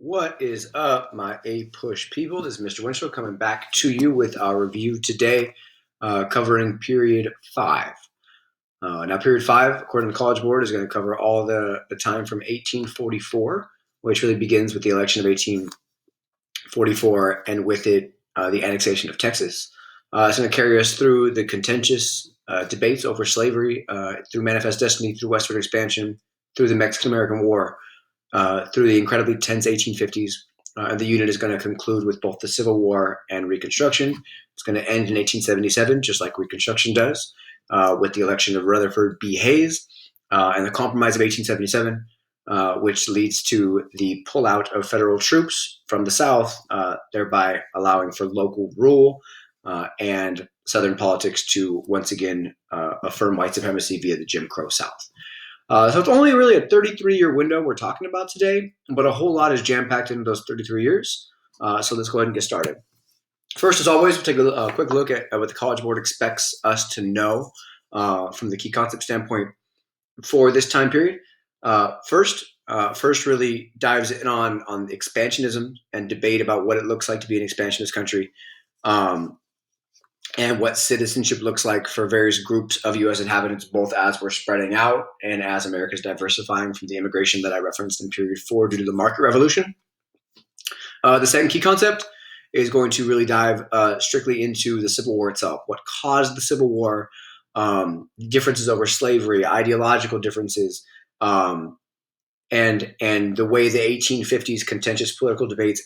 What is up, my A-Push people? This is Mr. Winslow coming back to you with our review today, covering period 5. Now, period 5, according to the College Board, is going to cover all the time from 1844, which really begins with the election of 1844, and with it, the annexation of Texas. It's going to carry us through the contentious debates over slavery, through Manifest Destiny, through Westward expansion, through the Mexican-American War, through the incredibly tense 1850s. And the unit is going to conclude with both the Civil War and Reconstruction. It's going to end in 1877, just like Reconstruction does, with the election of Rutherford B. Hayes and the Compromise of 1877, which leads to the pullout of federal troops from the South, thereby allowing for local rule and Southern politics to once again affirm white supremacy via the Jim Crow South. So it's only really a 33-year window we're talking about today, but a whole lot is jam-packed into those 33 years. So let's go ahead and get started. First, as always, we'll take a quick look at what the College Board expects us to know from the key concept standpoint for this time period. First really dives in on expansionism and debate about what it looks like to be an expansionist country. And what citizenship looks like for various groups of U.S. inhabitants, both as we're spreading out and as America's diversifying from the immigration that I referenced in period 4 due to the market revolution. The second key concept is going to really dive strictly into the Civil War itself, what caused the Civil War, differences over slavery, ideological differences, and the way the 1850s contentious political debates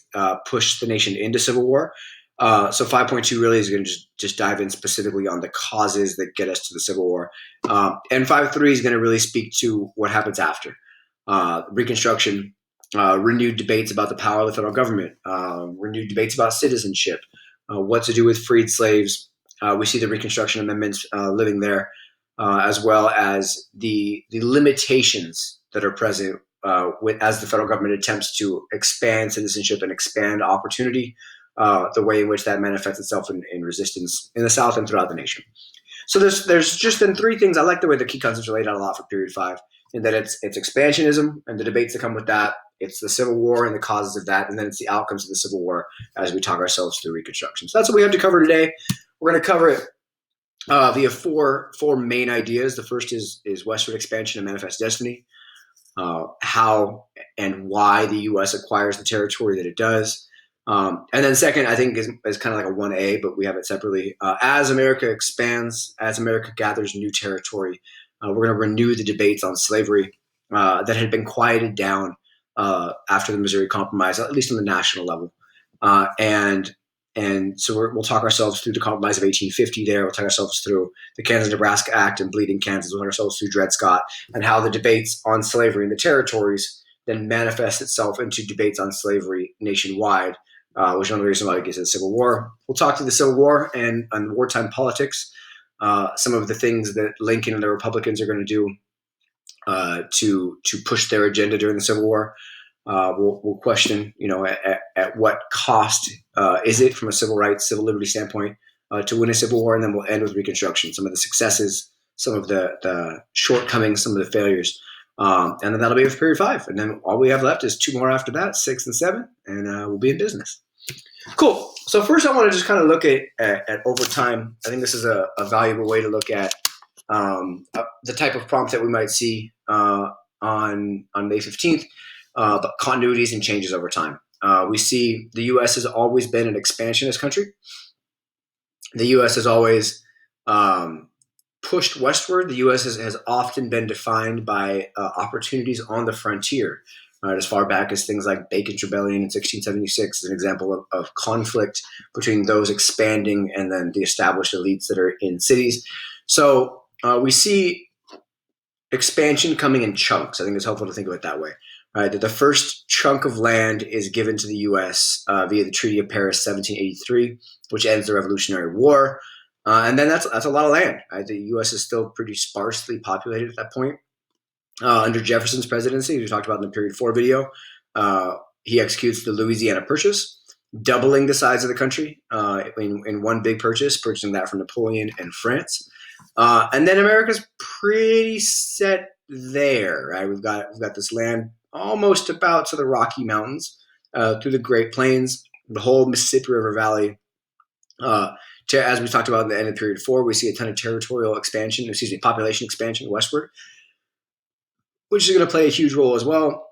pushed the nation into civil war. So 5.2 really is going to just dive in specifically on the causes that get us to the Civil War. And 5.3 is going to really speak to what happens after. Reconstruction, renewed debates about the power of the federal government, renewed debates about citizenship, what to do with freed slaves. We see the Reconstruction amendments living there, as well as the limitations that are present as the federal government attempts to expand citizenship and expand opportunity. The way in which that manifests itself in resistance in the South and throughout the nation. So there's just been 3 things. I like the way the key concepts are laid out a lot for period 5, in that it's expansionism and the debates that come with that. It's the Civil War and the causes of that, and then it's the outcomes of the Civil War as we talk ourselves through Reconstruction. So that's what we have to cover today. We're going to cover it via four main ideas. The first is Westward expansion and Manifest Destiny, how and why the U.S. acquires the territory that it does. And then second, I think is kind of like a 1A, but we have it separately. As America expands, as America gathers new territory, we're going to renew the debates on slavery that had been quieted down after the Missouri Compromise, at least on the national level. And so we'll talk ourselves through the Compromise of 1850 there. We'll talk ourselves through the Kansas-Nebraska Act and Bleeding Kansas. We'll talk ourselves through Dred Scott and how the debates on slavery in the territories then manifest itself into debates on slavery nationwide. Which is one of the reasons why we get to the Civil War. We'll talk to the Civil War and wartime politics, some of the things that Lincoln and the Republicans are going to do to push their agenda during the Civil War. We'll question, at what cost is it from a civil rights, civil liberty standpoint to win a Civil War, and then we'll end with Reconstruction, some of the successes, some of the shortcomings, some of the failures. And then that'll be with period 5. And then all we have left is 2 more after that, 6 and 7, and we'll be in business. Cool. So first I want to just kind of look at over time. I think this is a valuable way to look at the type of prompt that we might see on May 15th, but continuities and changes over time. We see the U.S. has always been an expansionist country. The U.S. has always pushed westward. The U.S. has often been defined by opportunities on the frontier, as far back as things like Bacon's Rebellion in 1676 is an example of conflict between those expanding and then the established elites that are in cities. So we see expansion coming in chunks. I think it's helpful to think of it that way. Right? That the first chunk of land is given to the U.S. Via the Treaty of Paris, 1783, which ends the Revolutionary War. And then that's a lot of land. Right? The U.S. is still pretty sparsely populated at that point. Under Jefferson's presidency, we talked about in the period 4 video, he executes the Louisiana Purchase, doubling the size of the country in one big purchase, purchasing that from Napoleon and France. And then America's pretty set there. Right? We've got this land almost about to the Rocky Mountains. through the Great Plains, the whole Mississippi River Valley. As we talked about in the end of period 4, we see a ton of population expansion westward, which is going to play a huge role as well.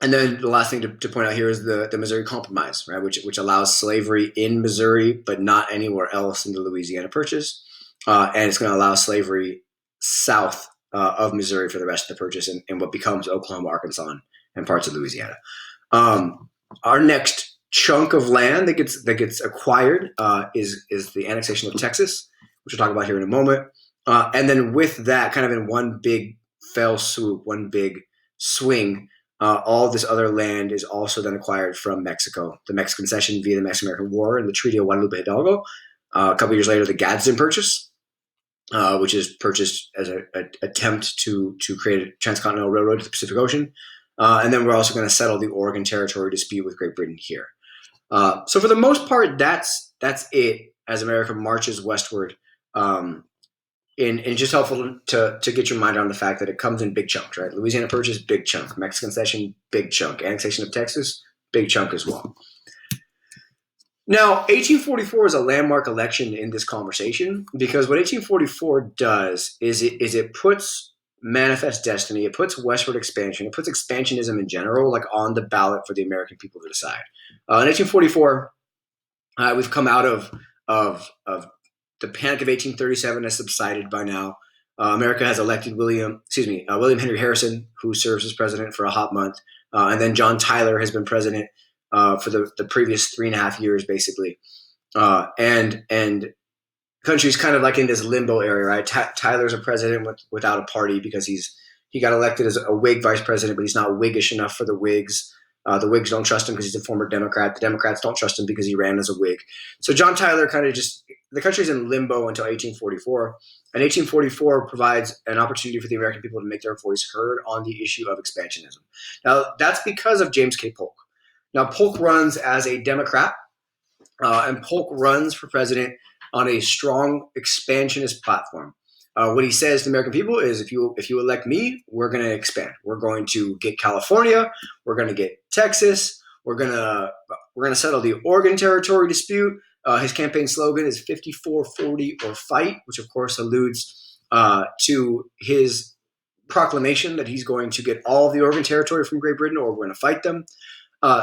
And then the last thing to point out here is the Missouri Compromise, right, which allows slavery in Missouri, but not anywhere else in the Louisiana Purchase. And it's going to allow slavery south of Missouri for the rest of the Purchase in what becomes Oklahoma, Arkansas, and parts of Louisiana. Our next chunk of land that gets acquired is the annexation of Texas, which we'll talk about here in a moment. And then with that, kind of in one big fell swoop, one big swing, all this other land is also then acquired from Mexico. The Mexican cession via the Mexican-American War and the Treaty of Guadalupe Hidalgo. A couple years later, the Gadsden Purchase, which is purchased as an attempt to create a transcontinental railroad to the Pacific Ocean. And then we're also going to settle the Oregon Territory dispute with Great Britain here. So for the most part, that's it as America marches westward. And just helpful to get your mind around the fact that it comes in big chunks, right? Louisiana Purchase, big chunk. Mexican cession, big chunk. Annexation of Texas, big chunk as well. Now, 1844 is a landmark election in this conversation because what 1844 does is it puts manifest destiny, it puts westward expansion, it puts expansionism in general like on the ballot for the American people to decide. In 1844, we've come out of the Panic of 1837 has subsided by now. America has elected William Henry Harrison, who serves as president for a hot month, and then John Tyler has been president for the previous 3.5 years, basically. And the country's kind of like in this limbo area, right? Tyler's a president without a party because he got elected as a Whig vice president, but he's not Whiggish enough for the Whigs. The Whigs don't trust him because he's a former Democrat. The Democrats don't trust him because he ran as a Whig. So John Tyler the country's in limbo until 1844. And 1844 provides an opportunity for the American people to make their voice heard on the issue of expansionism. Now, that's because of James K. Polk. Now, Polk runs as a Democrat, and Polk runs for president on a strong expansionist platform. What he says to the American people is, if you elect me, we're going to expand. We're going to get California. We're going to get Texas. We're going to settle the Oregon Territory dispute. His campaign slogan is 54-40 or fight, which of course alludes to his proclamation that he's going to get all of the Oregon Territory from Great Britain or we're going to fight them.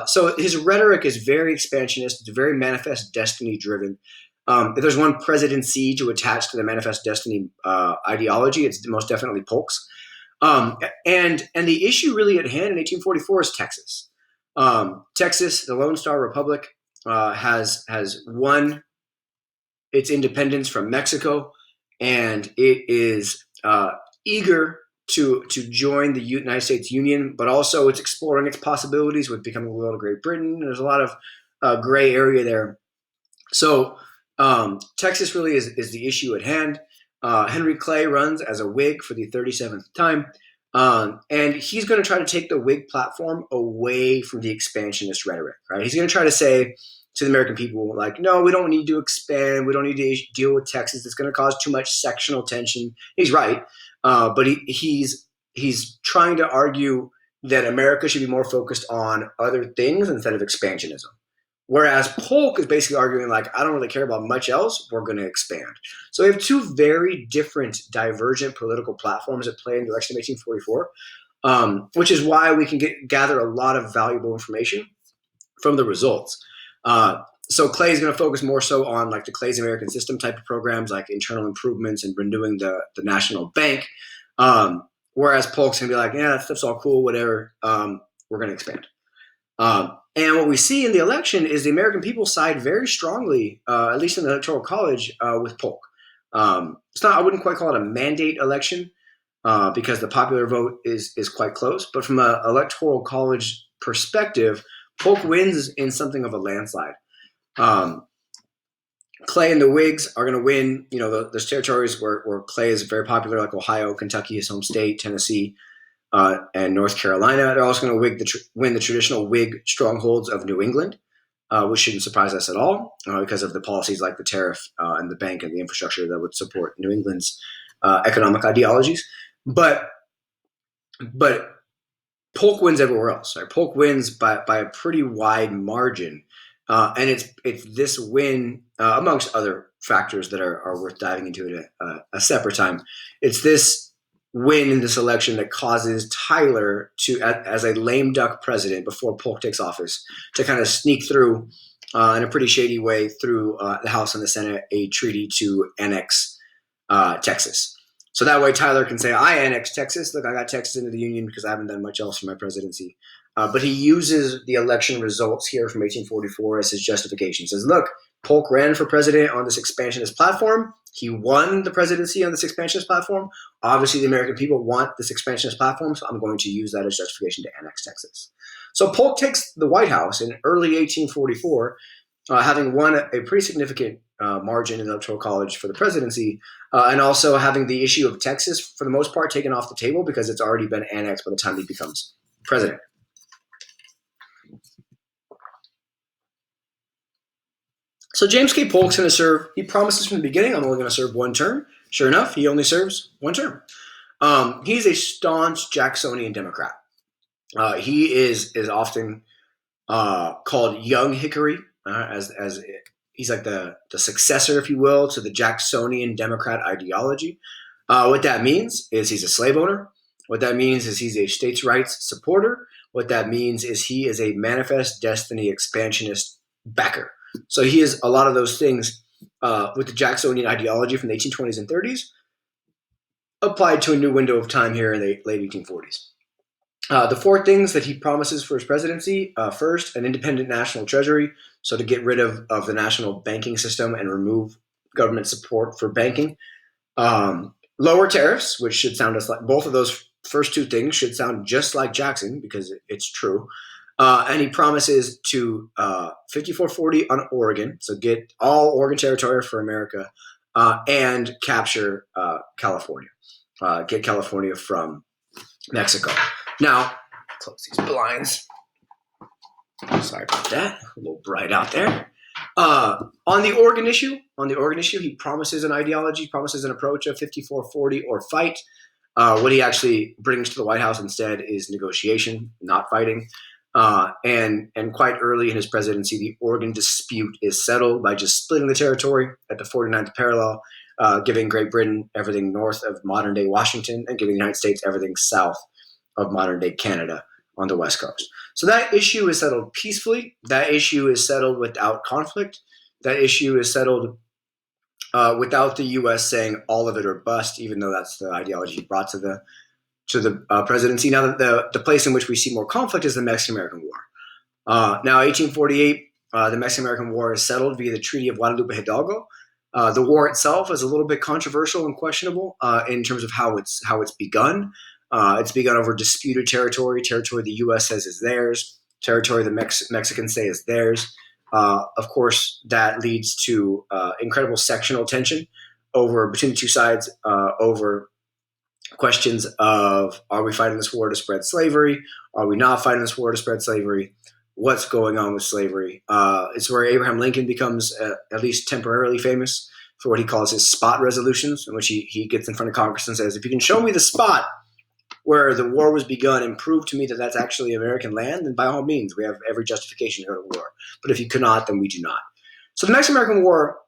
So his rhetoric is very expansionist. It's very manifest destiny driven. If there's one presidency to attach to the manifest destiny ideology, it's most definitely Polk's. And the issue really at hand in 1844 is Texas. Texas, the Lone Star Republic, has won its independence from Mexico, and it is eager to join the United States Union, but also it's exploring its possibilities with becoming a little Great Britain. There's a lot of gray area there. So Texas really is the issue at hand. Henry Clay runs as a Whig for the 37th time. And he's going to try to take the Whig platform away from the expansionist rhetoric, right? He's going to try to say to the American people, like, no, we don't need to expand. We don't need to deal with Texas. It's going to cause too much sectional tension. He's right. But he's trying to argue that America should be more focused on other things instead of expansionism. Whereas Polk is basically arguing like, I don't really care about much else. We're going to expand. So we have two very different, divergent political platforms at play in the election of 1844, which is why we can gather a lot of valuable information from the results. So Clay is going to focus more so on like the Clay's American System type of programs, like internal improvements and renewing the national bank. Whereas Polk's going to be like, yeah, that stuff's all cool, whatever. We're going to expand. And what we see in the election is the American people side very strongly, at least in the Electoral College, with Polk. I wouldn't quite call it a mandate election because the popular vote is quite close. But from an Electoral College perspective, Polk wins in something of a landslide. Clay and the Whigs are going to win, those territories where Clay is very popular, like Ohio, Kentucky, his home state, Tennessee, and North Carolina. They're also going to win the traditional Whig strongholds of New England, which shouldn't surprise us at all because of the policies like the tariff and the bank and the infrastructure that would support New England's economic ideologies. But Polk wins everywhere else. Right? Polk wins by a pretty wide margin, and it's this win, amongst other factors that are worth diving into at a separate time. It's this win in this election that causes Tyler to, as a lame duck president before Polk takes office, to kind of sneak through in a pretty shady way through the House and the Senate a treaty to annex Texas. So that way Tyler can say, I annexed Texas. Look, I got Texas into the Union because I haven't done much else for my presidency. But he uses the election results here from 1844 as his justification. He says, look, Polk ran for president on this expansionist platform. He won the presidency on this expansionist platform. Obviously, the American people want this expansionist platform, so I'm going to use that as justification to annex Texas. So Polk takes the White House in early 1844, having won a pretty significant margin in the Electoral College for the presidency, and also having the issue of Texas, for the most part, taken off the table because it's already been annexed by the time he becomes president. So James K. Polk's going to serve, he promises from the beginning, I'm only going to serve one term. Sure enough, he only serves one term. He's a staunch Jacksonian Democrat. He is often called Young Hickory, as he's like the successor, if you will, to the Jacksonian Democrat ideology. What that means is he's a slave owner. What that means is he's a states' rights supporter. What that means is he is a manifest destiny expansionist backer. So he is a lot of those things with the Jacksonian ideology from the 1820s and 30s applied to a new window of time here in the late 1840s. The four things that he promises for his presidency: first, an independent national treasury, so to get rid of the national banking system and remove government support for banking. Lower tariffs, which should sound like both of those first two things should sound just like Jackson because it's true. And he promises to 5440 on Oregon, so get all Oregon territory for America, and capture California, get California from Mexico. Now, close these blinds. Sorry about that. A little bright out there. On the Oregon issue, he promises an ideology, promises an approach of 5440 or fight. What he actually brings to the White House instead is negotiation, not fighting. And quite early in his presidency, the Oregon dispute is settled by just splitting the territory at the 49th parallel, giving Great Britain everything north of modern-day Washington and giving the United States everything south of modern-day Canada on the West Coast. So that issue is settled peacefully. That issue is settled without conflict. That issue is settled without the U.S. saying all of it or bust, even though that's the ideology he brought to the presidency. Now, the place in which we see more conflict is the Mexican-American War. Now, 1848, the Mexican-American War is settled via the Treaty of Guadalupe Hidalgo. The war itself is a little bit controversial and questionable in terms of how it's begun. It's begun over disputed territory the U.S. says is theirs, territory the Mexicans say is theirs. Of course, that leads to incredible sectional tension between the two sides over questions of, are we fighting this war to spread slavery? Are we not fighting this war to spread slavery? What's going on with slavery? It's where Abraham Lincoln becomes at least temporarily famous for what he calls his spot resolutions, in which he gets in front of Congress and says, if you can show me the spot where the war was begun and prove to me that that's actually American land, then by all means, we have every justification to go to war. But if you cannot, then we do not. So the Mexican-American War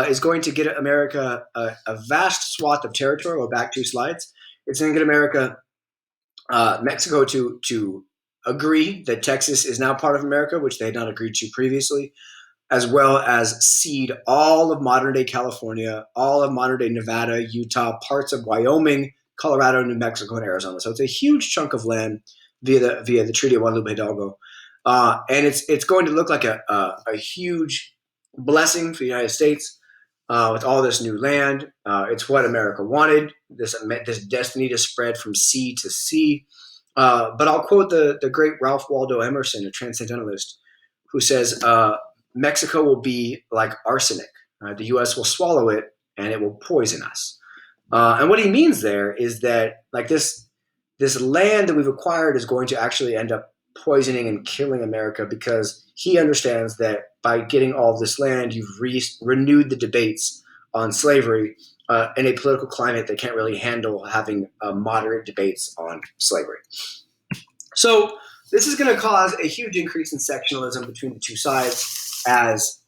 is going to get America a vast swath of territory. Go back 2 slides. It's going to get Mexico to agree that Texas is now part of America, which they had not agreed to previously, as well as cede all of modern-day California, all of modern-day Nevada, Utah, parts of Wyoming, Colorado, New Mexico, and Arizona. So it's a huge chunk of land via the Treaty of Guadalupe Hidalgo, and it's going to look like a huge blessing for the United States with all this new land. It's what America wanted. This destiny to spread from sea to sea. But I'll quote the great Ralph Waldo Emerson, a transcendentalist, who says, Mexico will be like arsenic. The U.S. will swallow it, and it will poison us. And what he means there is that like this land that we've acquired is going to actually end up poisoning and killing America, because he understands that by getting all of this land, you've renewed the debates on slavery in a political climate that can't really handle having moderate debates on slavery. So this is going to cause a huge increase in sectionalism between the two sides as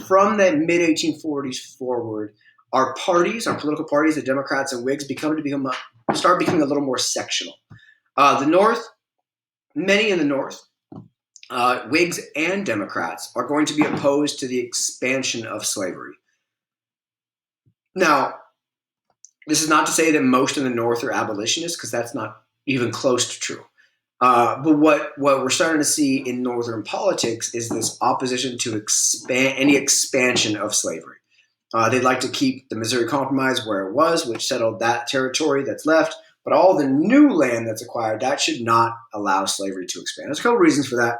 from the mid 1840s forward, our parties, our political parties, the Democrats and Whigs, start becoming a little more sectional. The North, many in the North, Whigs and Democrats, are going to be opposed to the expansion of slavery. Now, this is not to say that most in the North are abolitionists, because that's not even close to true. But what we're starting to see in Northern politics is this opposition to any expansion of slavery. They'd like to keep the Missouri Compromise where it was, which settled that territory that's left. But all the new land that's acquired, that should not allow slavery to expand. There's a couple reasons for that.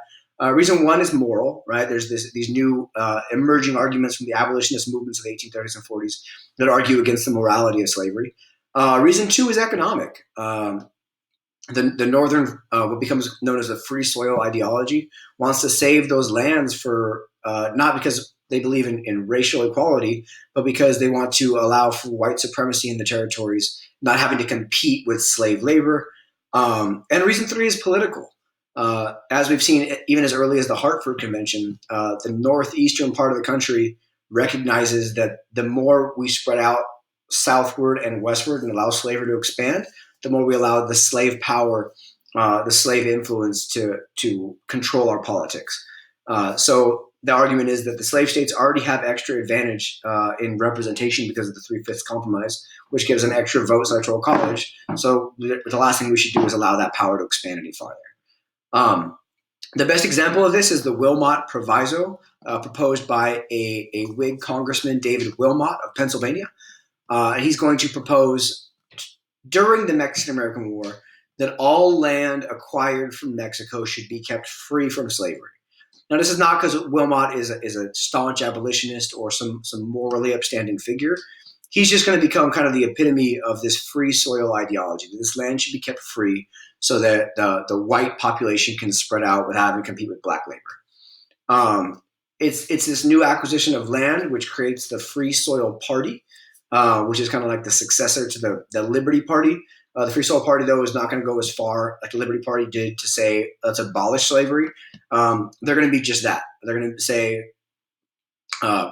Reason one is moral, right? There's these new emerging arguments from the abolitionist movements of the 1830s and 40s that argue against the morality of slavery. Reason two is economic. The Northern, what becomes known as the free soil ideology, wants to save those lands for not because they believe in racial equality, but because they want to allow for white supremacy in the territories, not having to compete with slave labor. And reason three is political. As we've seen, even as early as the Hartford Convention, the northeastern part of the country recognizes that the more we spread out southward and westward and allow slavery to expand, the more we allow the slave power, the slave influence to control our politics. So the argument is that the slave states already have extra advantage in representation because of the 3/5 compromise, which gives an extra vote in electoral college. So the last thing we should do is allow that power to expand any farther. The best example of this is the Wilmot Proviso, proposed by a Whig Congressman, David Wilmot of Pennsylvania. And he's going to propose during the Mexican-American War that all land acquired from Mexico should be kept free from slavery. Now, this is not because Wilmot is a staunch abolitionist or some morally upstanding figure. He's just going to become kind of the epitome of this free soil ideology. This land should be kept free so that the white population can spread out without having to compete with black labor. It's this new acquisition of land which creates the Free Soil Party, which is kind of like the successor to the Liberty Party. The Free Soil Party, though, is not going to go as far like the Liberty Party did to say, let's abolish slavery. They're going to be just that. They're going to say,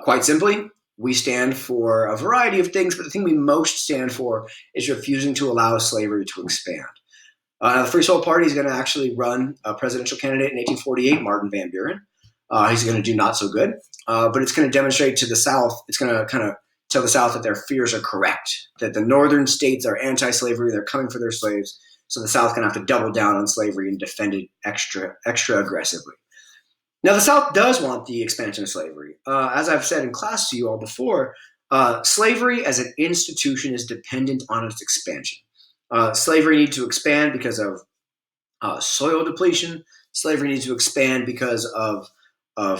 quite simply, we stand for a variety of things, but the thing we most stand for is refusing to allow slavery to expand. The Free Soil Party is going to actually run a presidential candidate in 1848, Martin Van Buren. He's going to do not so good, but it's going to demonstrate to the South, it's going to kind of tell the South that their fears are correct, that the northern states are anti-slavery, they're coming for their slaves, so the South can have to double down on slavery and defend it extra aggressively. Now, the South does want the expansion of slavery. As I've said in class to you all before, slavery as an institution is dependent on its expansion. Slavery needs to expand because of soil depletion. Slavery needs to expand because of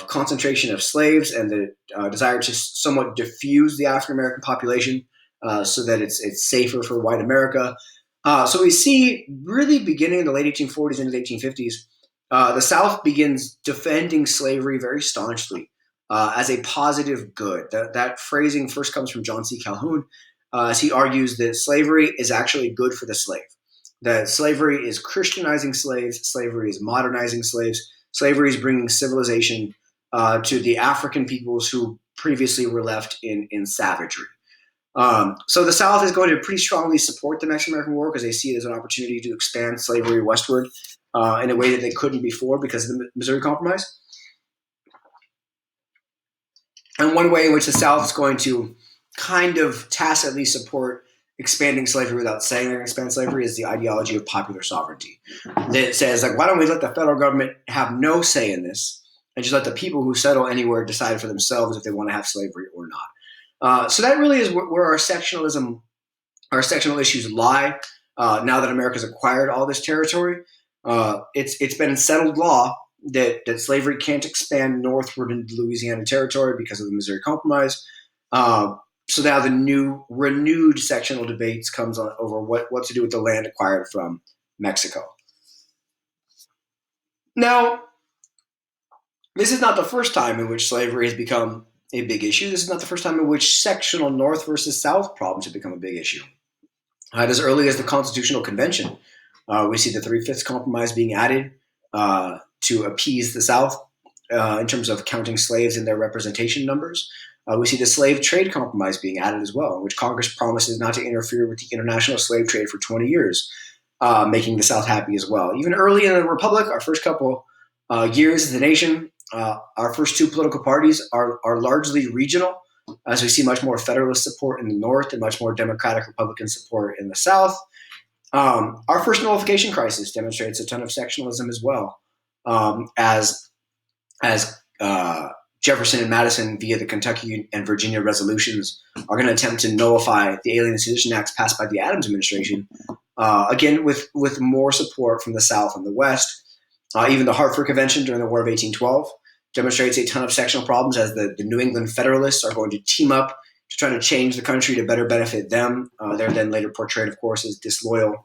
concentration of slaves and the desire to somewhat diffuse the African American population so that it's safer for white America. So we see really beginning in the late 1840s into the 1850s, the South begins defending slavery very staunchly as a positive good. That phrasing first comes from John C. Calhoun, as he argues that slavery is actually good for the slave, that slavery is Christianizing slaves, slavery is modernizing slaves, slavery is bringing civilization to the African peoples who previously were left in savagery. So the South is going to pretty strongly support the Mexican-American War because they see it as an opportunity to expand slavery westward in a way that they couldn't before because of the Missouri Compromise. And one way in which the South is going to kind of tacitly support expanding slavery without saying they're going to expand slavery is the ideology of popular sovereignty. That says, like, why don't we let the federal government have no say in this and just let the people who settle anywhere decide for themselves if they want to have slavery or not. So that really is where our sectionalism, our sectional issues lie. Now that America's acquired all this territory, it's been settled law that slavery can't expand northward into Louisiana territory because of the Missouri Compromise. So now the renewed sectional debates comes on over what to do with the land acquired from Mexico. Now, this is not the first time in which slavery has become a big issue. This is not the first time in which sectional North versus South problems have become a big issue. As early as the Constitutional Convention, We see the Three-Fifths Compromise being added to appease the South in terms of counting slaves in their representation numbers. We see the Slave Trade Compromise being added as well, in which Congress promises not to interfere with the international slave trade for 20 years, making the South happy as well. Even early in the Republic, our first couple years as a nation, our first two political parties are largely regional, as we see much more Federalist support in the North and much more Democratic Republican support in the South. Our first nullification crisis demonstrates a ton of sectionalism as well, as Jefferson and Madison, via the Kentucky and Virginia resolutions, are going to attempt to nullify the Alien and Sedition Acts passed by the Adams administration, again with more support from the South and the West. Even the Hartford Convention during the War of 1812 demonstrates a ton of sectional problems, as the New England Federalists are going to team up to try to change the country to better benefit them. They're then later portrayed, of course, as disloyal,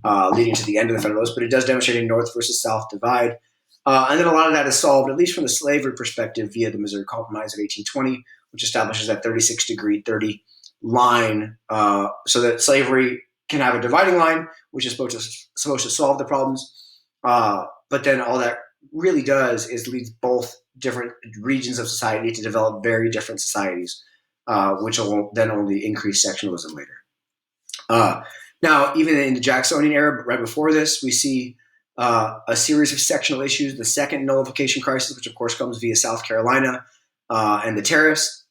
leading to the end of the Federalists, but it does demonstrate a North versus South divide. And then a lot of that is solved, at least from the slavery perspective, via the Missouri Compromise of 1820, which establishes that 36-degree 30 line, so that slavery can have a dividing line, which is supposed to solve the problems. But then all that really does is leads both different regions of society to develop very different societies, which will then only increase sectionalism later. Now, even in the Jacksonian era, right before this, we see a series of sectional issues. The second nullification crisis, which of course comes via South Carolina, and the tariffs,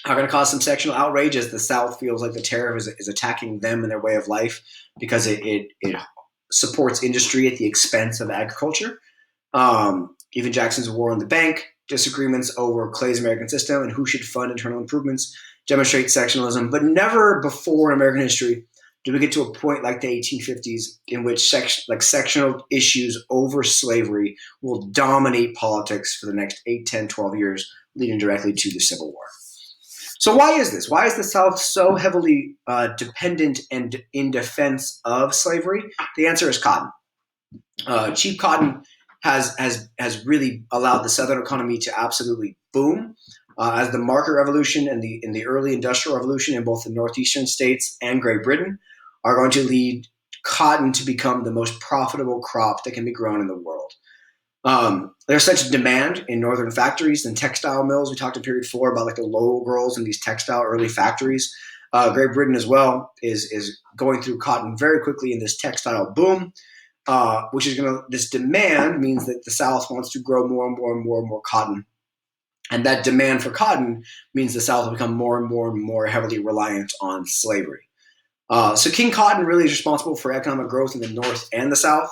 are going to cause some sectional outrage, as the South feels like the tariff is attacking them and their way of life, because it supports industry at the expense of agriculture. Even Jackson's War on the Bank, disagreements over Clay's American system and who should fund internal improvements, demonstrate sectionalism. But never before in American history did we get to a point like the 1850s in which sectional issues over slavery will dominate politics for the next 8, 10, 12 years, leading directly to the Civil War. So why is this? Why is the South so heavily dependent and in defense of slavery? The answer is cotton. Cheap cotton has really allowed the Southern economy to absolutely boom, as the market revolution and the early industrial revolution in both the northeastern states and Great Britain are going to lead cotton to become the most profitable crop that can be grown in the world. There's such demand in northern factories and textile mills. We talked in period 4 about like the Lowell girls in these textile early factories. Great Britain as well is going through cotton very quickly in this textile boom, which is this demand means that the South wants to grow more and more and more and more cotton. And that demand for cotton means the South will become more and more and more heavily reliant on slavery. So King Cotton really is responsible for economic growth in the North and the South.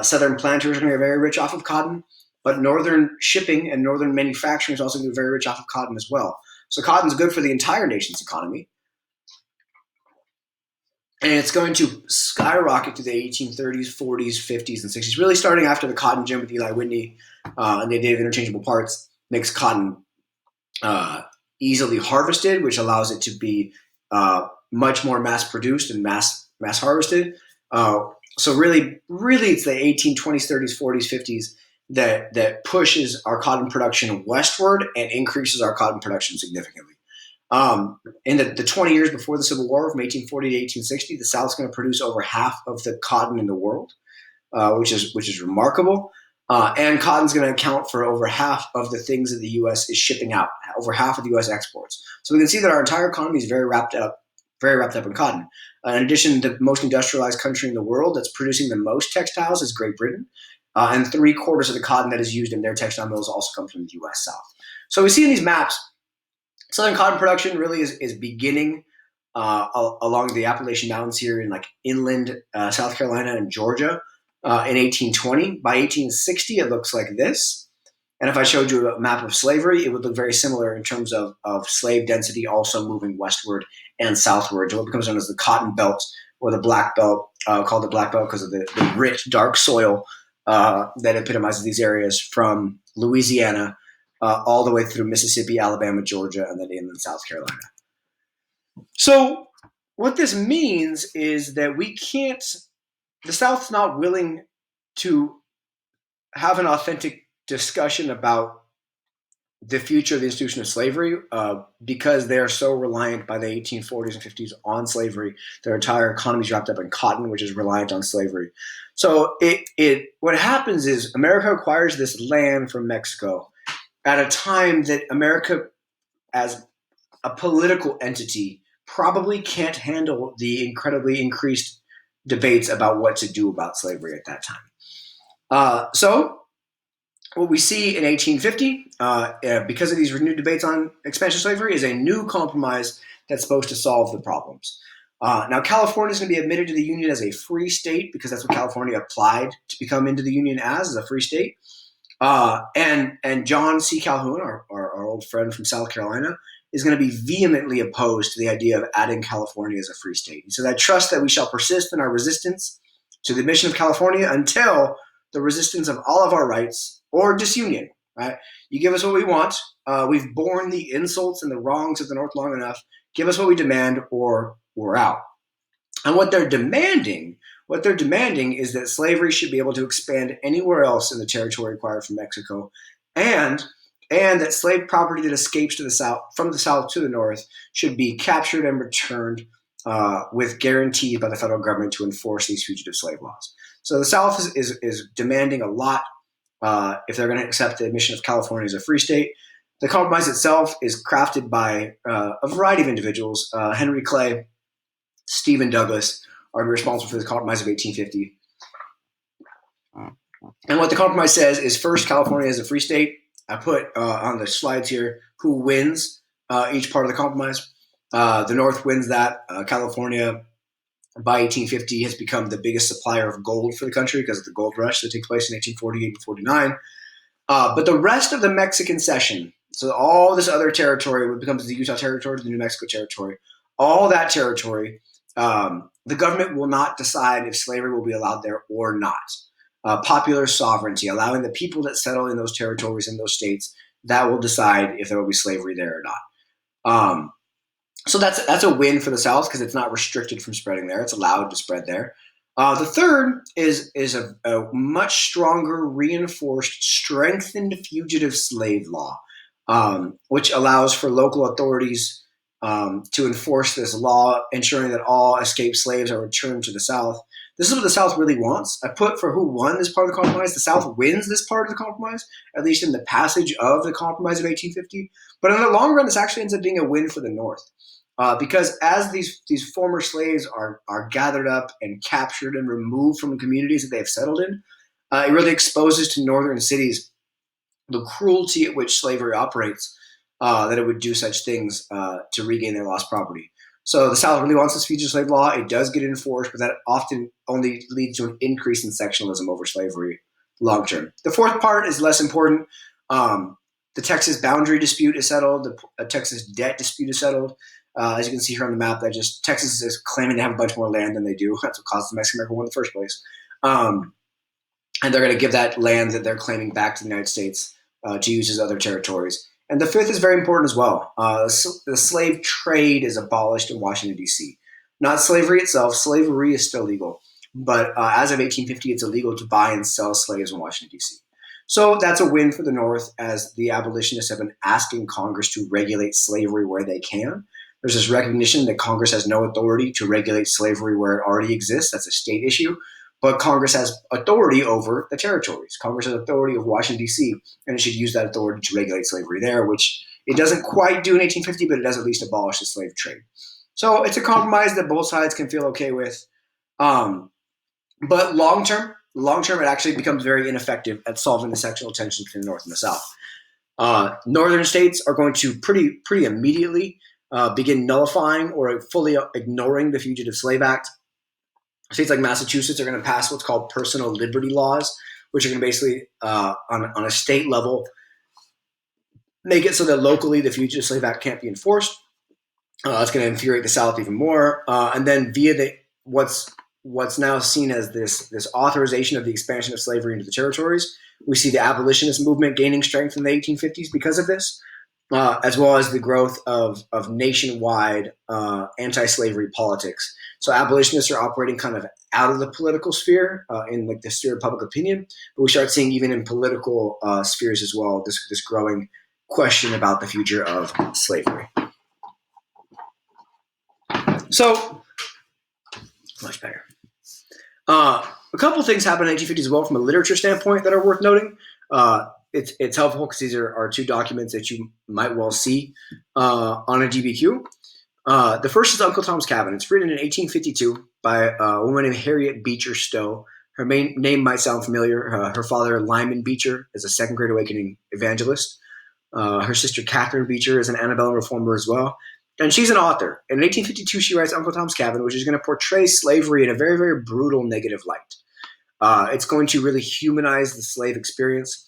Southern planters are going to be very rich off of cotton, but northern shipping and northern manufacturing is also going to be very rich off of cotton as well. So cotton's good for the entire nation's economy. And it's going to skyrocket to the 1830s, 40s, 50s, and 60s, really starting after the cotton gin with Eli Whitney and the idea of interchangeable parts makes cotton easily harvested, which allows it to be much more mass-produced and mass harvested. So really, it's the 1820s, 30s, 40s, 50s that pushes our cotton production westward and increases our cotton production significantly. In the 20 years before the Civil War, from 1840 to 1860, the South's going to produce over half of the cotton in the world, which is remarkable. And cotton's going to account for over half of the things that the U.S. is shipping out, over half of the U.S. exports. So we can see that our entire economy is very wrapped up in cotton. In addition, the most industrialized country in the world that's producing the most textiles is Great Britain. And 3/4 of the cotton that is used in their textile mills also comes from the U.S. South. So we see in these maps, Southern cotton production really is beginning along the Appalachian Mountains here in like inland South Carolina and Georgia in 1820. By 1860, it looks like this. And if I showed you a map of slavery, it would look very similar in terms of slave density also moving westward and southward to what becomes known as the Cotton Belt or the Black Belt, called the Black Belt because of the rich, dark soil that epitomizes these areas from Louisiana all the way through Mississippi, Alabama, Georgia, and then inland South Carolina. So what this means is that the South's not willing to have an authentic discussion about the future of the institution of slavery, because they are so reliant by the 1840s and 50s on slavery. Their entire economy is wrapped up in cotton, which is reliant on slavery. So what happens is America acquires this land from Mexico at a time that America, as a political entity, probably can't handle the incredibly increased debates about what to do about slavery at that time. So what we see in 1850, because of these renewed debates on expansion of slavery, is a new compromise that's supposed to solve the problems. Now, California is going to be admitted to the Union as a free state because that's what California applied to become into the Union as a free state. And John C. Calhoun, our old friend from South Carolina, is going to be vehemently opposed to the idea of adding California as a free state. He said, "I trust that we shall persist in our resistance to the admission of California until the resistance of all of our rights or disunion." Right? You give us what we want. We've borne the insults and the wrongs of the North long enough. Give us what we demand, or we're out. And what they're demanding is that slavery should be able to expand anywhere else in the territory acquired from Mexico, and that slave property that escapes to the south, from the south to the north, should be captured and returned with guarantees by the federal government to enforce these fugitive slave laws. So the South is demanding a lot if they're going to accept the admission of California as a free state. The compromise itself is crafted by a variety of individuals. Henry Clay, Stephen Douglas are responsible for the compromise of 1850. And what the compromise says is, first, California is a free state. I put on the slides here who wins each part of the compromise. The North wins that. California, by 1850, has become the biggest supplier of gold for the country because of the gold rush that takes place in 1848 and 49. But the rest of the Mexican cession, so all this other territory, what becomes the Utah Territory, the New Mexico Territory, all that territory, the government will not decide if slavery will be allowed there or not. Popular sovereignty, allowing the people that settle in those territories in those states, that will decide if there will be slavery there or not. So that's a win for the South because it's not restricted from spreading there; it's allowed to spread there. The third is a much stronger, reinforced, strengthened fugitive slave law, which allows for local authorities to enforce this law, ensuring that all escaped slaves are returned to the South. This is what the South really wants. I put for who won this part of the compromise. The South wins this part of the compromise, at least in the passage of the compromise of 1850. But in the long run, this actually ends up being a win for the North. Because as these former slaves are gathered up and captured and removed from the communities that they have settled in, it really exposes to northern cities the cruelty at which slavery operates, that it would do such things to regain their lost property. So the South really wants this fugitive slave law. It does get enforced, but that often only leads to an increase in sectionalism over slavery long term. The fourth part is less important. The Texas boundary dispute is settled. The Texas debt dispute is settled. As you can see here on the map, Texas is claiming to have a bunch more land than they do. That's what caused the Mexican-American War in the first place. And they're going to give that land that they're claiming back to the United States to use as other territories. And the fifth is very important as well. The slave trade is abolished in Washington, D.C. Not slavery itself. Slavery is still legal. But as of 1850, it's illegal to buy and sell slaves in Washington, D.C. So that's a win for the North, as the abolitionists have been asking Congress to regulate slavery where they can. There's this recognition that Congress has no authority to regulate slavery where it already exists. That's a state issue. But Congress has authority over the territories. Congress has authority over Washington, D.C., and it should use that authority to regulate slavery there, which it doesn't quite do in 1850, but it does at least abolish the slave trade. So it's a compromise that both sides can feel okay with. But long term, it actually becomes very ineffective at solving the sectional tension between the North and the South. Northern states are going to pretty immediately begin nullifying or fully ignoring the Fugitive Slave Act. States like Massachusetts are going to pass what's called personal liberty laws, which are going to basically, on a state level, make it so that locally the Fugitive Slave Act can't be enforced. It's going to infuriate the South even more. And then via what's now seen as this authorization of the expansion of slavery into the territories, we see the abolitionist movement gaining strength in the 1850s because of this, as well as the growth of nationwide anti-slavery politics. So abolitionists are operating kind of out of the political sphere, in like the sphere of public opinion, but we start seeing even in political spheres as well this growing question about the future of slavery. So, much better. A couple things happened in 1850 as well from a literature standpoint that are worth noting. It's helpful because these are two documents that you might well see on a GBQ. The first is Uncle Tom's Cabin. It's written in 1852 by a woman named Harriet Beecher Stowe. Her name might sound familiar. Her father, Lyman Beecher, is a Second Great Awakening evangelist. Her sister, Catherine Beecher, is an antebellum reformer as well. And she's an author. In 1852, she writes Uncle Tom's Cabin, which is going to portray slavery in a very, very brutal, negative light. It's going to really humanize the slave experience,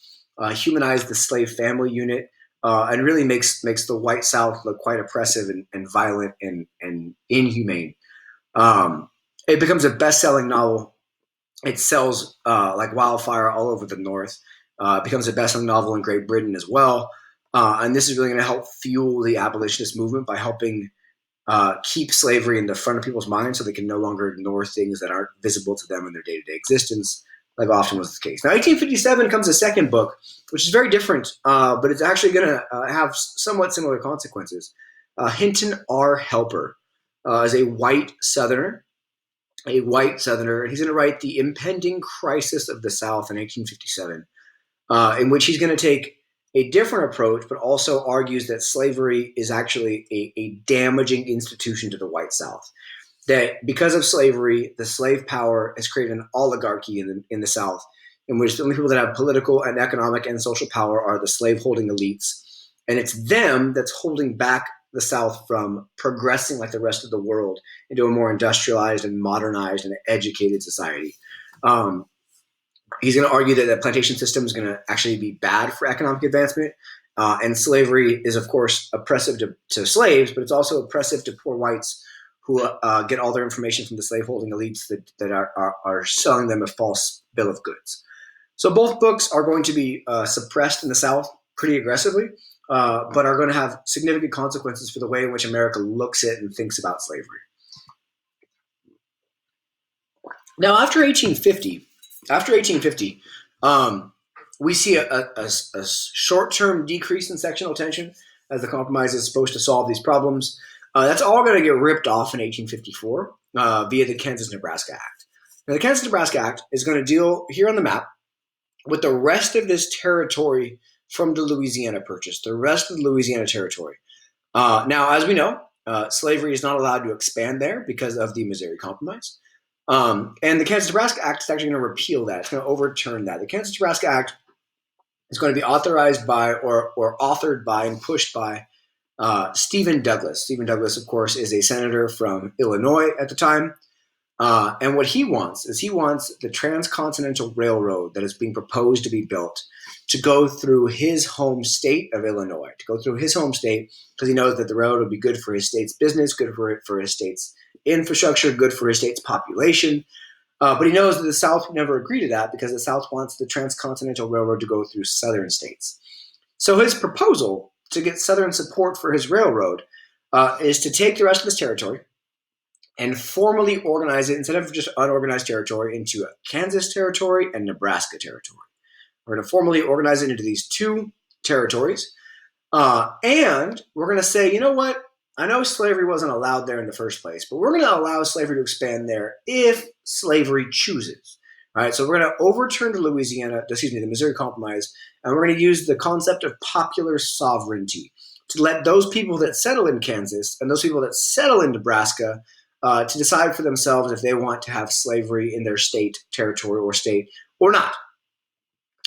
humanize the slave family unit, and really makes the white South look quite oppressive and violent and inhumane. It becomes a best-selling novel. It sells like wildfire all over the North. It becomes a best-selling novel in Great Britain as well. And this is really going to help fuel the abolitionist movement by helping keep slavery in the front of people's minds so they can no longer ignore things that aren't visible to them in their day-to-day existence, like often was the case. Now, 1857 comes a second book, which is very different, but it's actually going to have somewhat similar consequences. Hinton R. Helper is a white Southerner. He's going to write The Impending Crisis of the South in 1857, in which he's going to take a different approach, but also argues that slavery is actually a damaging institution to the white South. That because of slavery, the slave power has created an oligarchy in the South, in which the only people that have political and economic and social power are the slave-holding elites. And it's them that's holding back the South from progressing like the rest of the world into a more industrialized and modernized and educated society. He's going to argue that the plantation system is going to actually be bad for economic advancement. And slavery is, of course, oppressive to slaves, but it's also oppressive to poor whites who get all their information from the slaveholding elites that are selling them a false bill of goods. So both books are going to be suppressed in the South pretty aggressively, but are going to have significant consequences for the way in which America looks at and thinks about slavery. Now, after 1850, we see a short-term decrease in sectional tension as the compromise is supposed to solve these problems. That's all going to get ripped off in 1854 via the Kansas-Nebraska Act. Now, the Kansas-Nebraska Act is going to deal, here on the map, with the rest of this territory from the Louisiana Purchase, the rest of the Louisiana Territory. Now, as we know, slavery is not allowed to expand there because of the Missouri Compromise. And the Kansas-Nebraska Act is actually going to repeal that. It's going to overturn that. The Kansas-Nebraska Act is going to be authorized by or authored by and pushed by Stephen Douglas. Stephen Douglas, of course, is a senator from Illinois at the time. And what he wants is the transcontinental railroad that is being proposed to be built to go through his home state of Illinois, because he knows that the railroad would be good for his state's business, good for his state's infrastructure, good for his state's population. But he knows that the South would never agree to that because the South wants the transcontinental railroad to go through southern states. So his proposal to get southern support for his railroad is to take the rest of this territory and formally organize it, instead of just unorganized territory, into a Kansas territory and Nebraska territory. We're going to formally organize it into these two territories. And we're going to say, you know what? I know slavery wasn't allowed there in the first place, but we're going to allow slavery to expand there if slavery chooses. All right, so we're going to overturn the Missouri Compromise, and we're going to use the concept of popular sovereignty to let those people that settle in Kansas and those people that settle in Nebraska to decide for themselves if they want to have slavery in their state, territory, or state or not.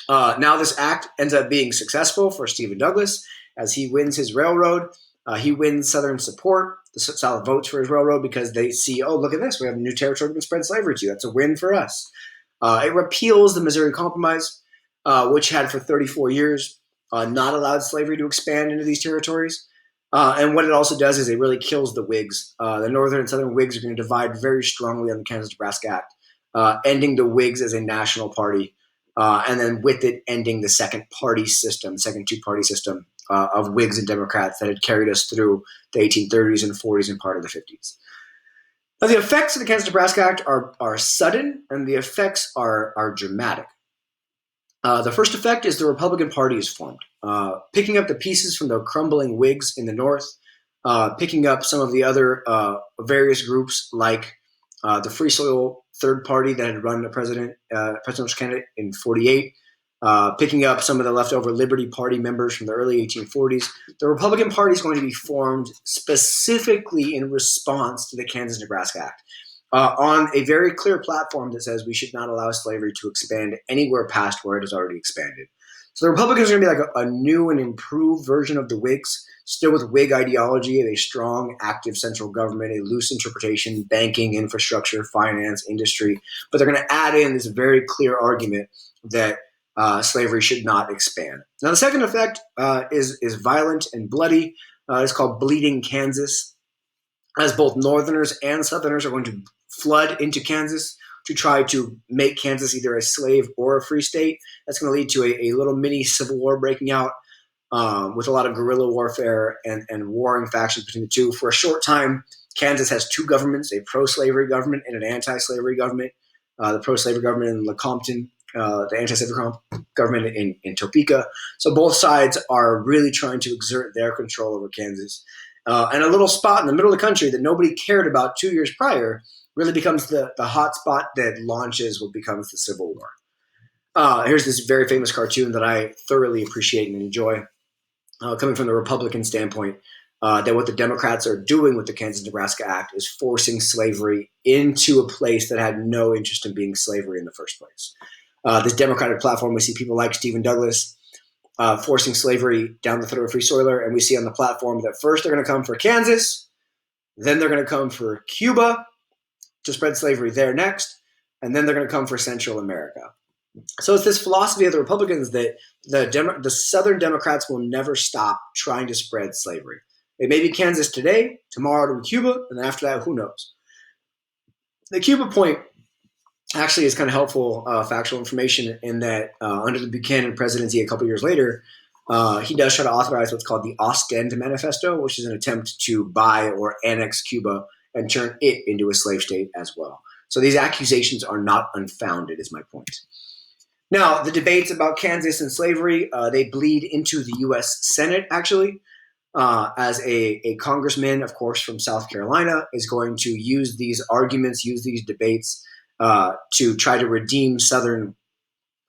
Now this act ends up being successful for Stephen Douglas as he wins his railroad. He wins Southern support. The South votes for his railroad because they see, oh, look at this. We have a new territory we can spread slavery to. That's a win for us. It repeals the Missouri Compromise, which had for 34 years not allowed slavery to expand into these territories. And what it also does is it really kills the Whigs. The Northern and Southern Whigs are going to divide very strongly on the Kansas-Nebraska Act, ending the Whigs as a national party, and then with it ending the second two-party system of Whigs and Democrats that had carried us through the 1830s and 40s and part of the 50s. Now, the effects of the Kansas-Nebraska Act are sudden, and the effects are dramatic. The first effect is the Republican Party is formed, picking up the pieces from the crumbling Whigs in the North, picking up some of the other various groups like the Free Soil Third Party that had run a presidential candidate in 48, picking up some of the leftover Liberty Party members from the early 1840s. The Republican Party is going to be formed specifically in response to the Kansas-Nebraska Act. On a very clear platform that says we should not allow slavery to expand anywhere past where it has already expanded. So the Republicans are going to be like a new and improved version of the Whigs, still with Whig ideology of a strong, active central government, a loose interpretation, banking, infrastructure, finance, industry. But they're going to add in this very clear argument that slavery should not expand. Now, the second effect is violent and bloody. It's called Bleeding Kansas, as both Northerners and Southerners are going to flood into Kansas to try to make Kansas either a slave or a free state. That's going to lead to a little mini civil war breaking out with a lot of guerrilla warfare and warring factions between the two. For a short time, Kansas has two governments, a pro-slavery government and an anti-slavery government. The pro-slavery government in Lecompton, the anti-slavery government in Topeka. So both sides are really trying to exert their control over Kansas. And a little spot in the middle of the country that nobody cared about 2 years prior really becomes the hot spot that launches what becomes the Civil War. Here's this very famous cartoon that I thoroughly appreciate and enjoy, coming from the Republican standpoint, that what the Democrats are doing with the Kansas-Nebraska Act is forcing slavery into a place that had no interest in being slavery in the first place. This Democratic platform, we see people like Stephen Douglas forcing slavery down the throat of free soiler, and we see on the platform that first they're going to come for Kansas, then they're going to come for Cuba to spread slavery there next, and then they're going to come for Central America. So it's this philosophy of the Republicans that the Southern Democrats will never stop trying to spread slavery. It may be Kansas today, tomorrow it'll be Cuba, and then after that, who knows? The Cuba point actually is kind of helpful factual information in that under the Buchanan presidency a couple years later, he does try to authorize what's called the Ostend Manifesto, which is an attempt to buy or annex Cuba and turn it into a slave state as well. So these accusations are not unfounded, is my point. Now, the debates about Kansas and slavery, they bleed into the U.S. Senate, actually, as a congressman, of course, from South Carolina, is going to use these arguments, use these debates to try to redeem Southern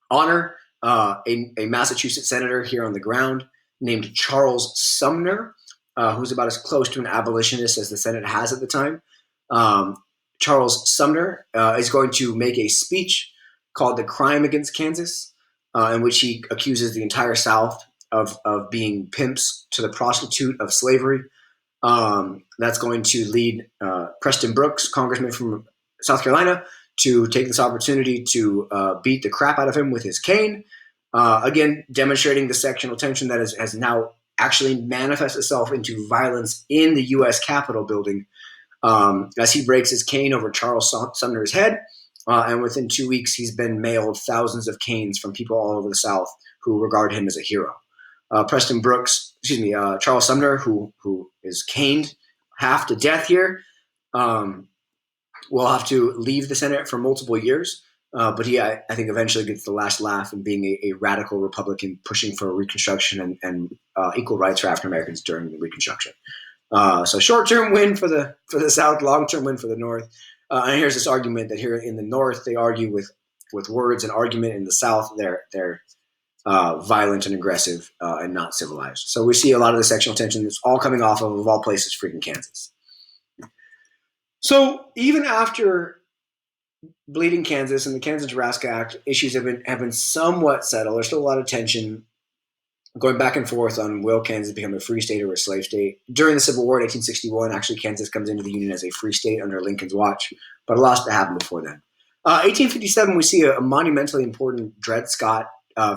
honor. A Massachusetts senator here on the ground named Charles Sumner, who's about as close to an abolitionist as the Senate has at the time. Charles Sumner is going to make a speech called The Crime Against Kansas, in which he accuses the entire South of being pimps to the prostitute of slavery. That's going to lead Preston Brooks, congressman from South Carolina, to take this opportunity to beat the crap out of him with his cane. Again, demonstrating the sectional tension that has now actually manifested itself into violence in the U.S. Capitol building as he breaks his cane over Charles Sumner's head. And within 2 weeks, he's been mailed thousands of canes from people all over the South who regard him as a hero. Charles Sumner, who is caned half to death here, will have to leave the Senate for multiple years. But he, I think, eventually gets the last laugh in being a radical Republican pushing for Reconstruction and equal rights for African Americans during the Reconstruction. So short-term win for the South, long-term win for the North. And here's this argument that here in the North they argue with words and argument. In the South they're violent and aggressive and not civilized. So we see a lot of the sectional tension that's all coming off of all places, freaking Kansas. So even after Bleeding Kansas and the Kansas-Nebraska Act, issues have been somewhat settled. There's still a lot of tension going back and forth on will Kansas become a free state or a slave state. During the Civil War in 1861, actually Kansas comes into the Union as a free state under Lincoln's watch, but a lot to happen before then. 1857, we see a monumentally important Dred Scott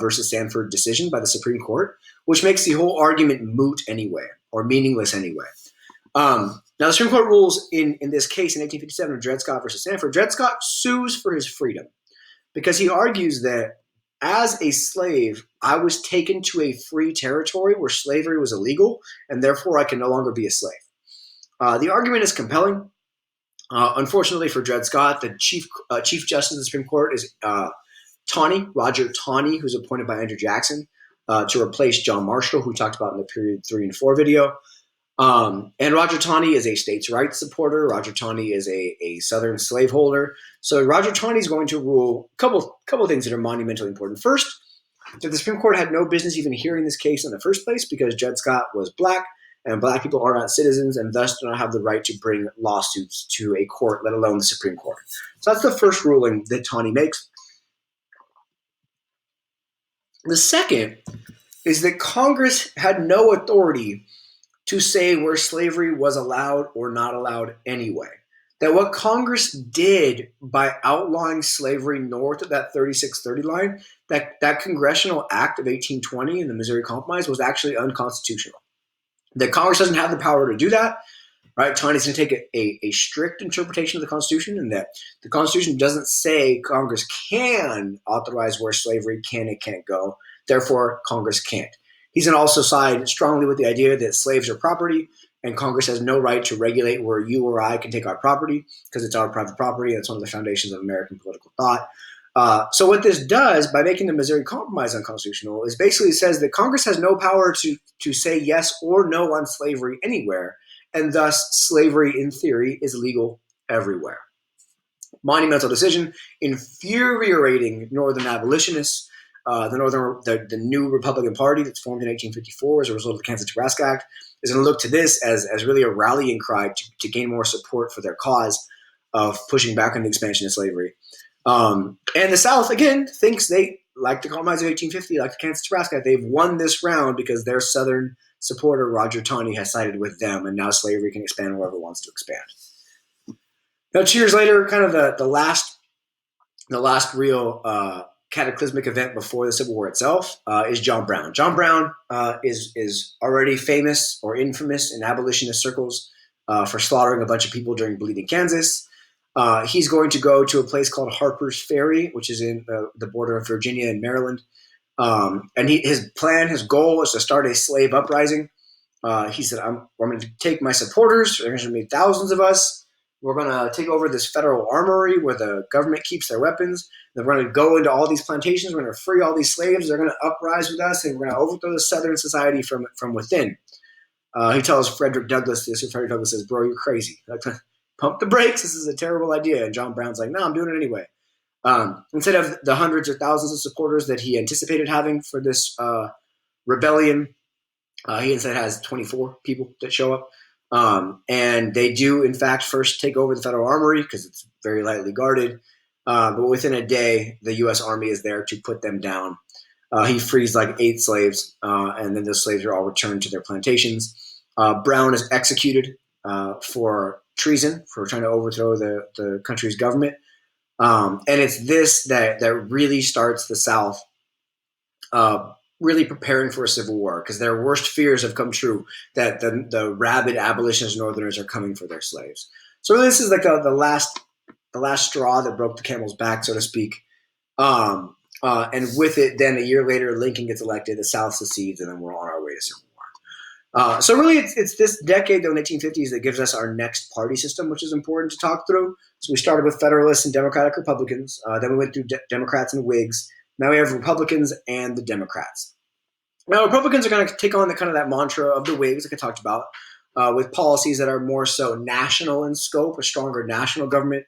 versus Sanford decision by the Supreme Court, which makes the whole argument moot anyway, or meaningless anyway. Now, the Supreme Court rules in this case in 1857 of Dred Scott versus Sanford. Dred Scott sues for his freedom because he argues that as a slave, I was taken to a free territory where slavery was illegal, and therefore I can no longer be a slave. The argument is compelling. Unfortunately for Dred Scott, the Chief Justice of the Supreme Court is Roger Taney, who's appointed by Andrew Jackson to replace John Marshall, who we talked about in the period 3 and 4 video. And Roger Taney is a states' rights supporter. Roger Taney is a Southern slaveholder. So Roger Taney is going to rule a couple things that are monumentally important. First, that the Supreme Court had no business even hearing this case in the first place because Dred Scott was black, and black people are not citizens and thus do not have the right to bring lawsuits to a court, let alone the Supreme Court. So that's the first ruling that Taney makes. The second is that Congress had no authority to say where slavery was allowed or not allowed anyway. That what Congress did by outlawing slavery north of that 3630 line, that Congressional Act of 1820 and the Missouri Compromise was actually unconstitutional. That Congress doesn't have the power to do that, right? Taney's going to take a strict interpretation of the Constitution, and that the Constitution doesn't say Congress can authorize where slavery can and can't go. Therefore, Congress can't. He's going to also side strongly with the idea that slaves are property, and Congress has no right to regulate where you or I can take our property because it's our private property. That's one of the foundations of American political thought. So what this does by making the Missouri Compromise unconstitutional is basically says that Congress has no power to say yes or no on slavery anywhere, and thus slavery in theory is legal everywhere. Monumental decision, infuriating Northern abolitionists. The new Republican Party that's formed in 1854 as a result of the Kansas-Nebraska Act is going to look to this as really a rallying cry to gain more support for their cause of pushing back on the expansion of slavery. And the South, again, thinks they, like the Compromise of 1850, like the Kansas-Nebraska, they've won this round because their Southern supporter, Roger Taney, has sided with them, and now slavery can expand wherever it wants to expand. Now, 2 years later, kind of the last real cataclysmic event before the Civil War itself is John Brown. John Brown is already famous or infamous in abolitionist circles for slaughtering a bunch of people during Bleeding Kansas. He's going to go to a place called Harper's Ferry, which is in the border of Virginia and Maryland. And his goal is to start a slave uprising. He said, I'm going to take my supporters. There's going to be thousands of us. We're going to take over this federal armory where the government keeps their weapons. Then we're going to go into all these plantations. We're going to free all these slaves. They're going to uprise with us, and we're going to overthrow the Southern society from within. He tells Frederick Douglass this, and Frederick Douglass says, bro, you're crazy. Like, pump the brakes. This is a terrible idea. And John Brown's like, no, I'm doing it anyway. Instead of the hundreds or thousands of supporters that he anticipated having for this rebellion, he instead has 24 people that show up. And they do, in fact, first take over the federal armory because it's very lightly guarded. But within a day, the U.S. Army is there to put them down. He frees like 8 slaves, and then those slaves are all returned to their plantations. Brown is executed for treason, for trying to overthrow the country's government. And it's this that really starts the South really preparing for a civil war, because their worst fears have come true, that the rabid abolitionist Northerners are coming for their slaves. So really this is like the last straw that broke the camel's back, so to speak. And with it, then a year later, Lincoln gets elected, the South secedes, and then we're on our way to civil war. So really it's this decade, though, in the 1850s, that gives us our next party system, which is important to talk through. So we started with Federalists and Democratic Republicans. Then we went through Democrats and Whigs. Now we have Republicans and the Democrats. Now Republicans are going to take on that mantra of the Whigs, like I talked about, with policies that are more so national in scope, a stronger national government.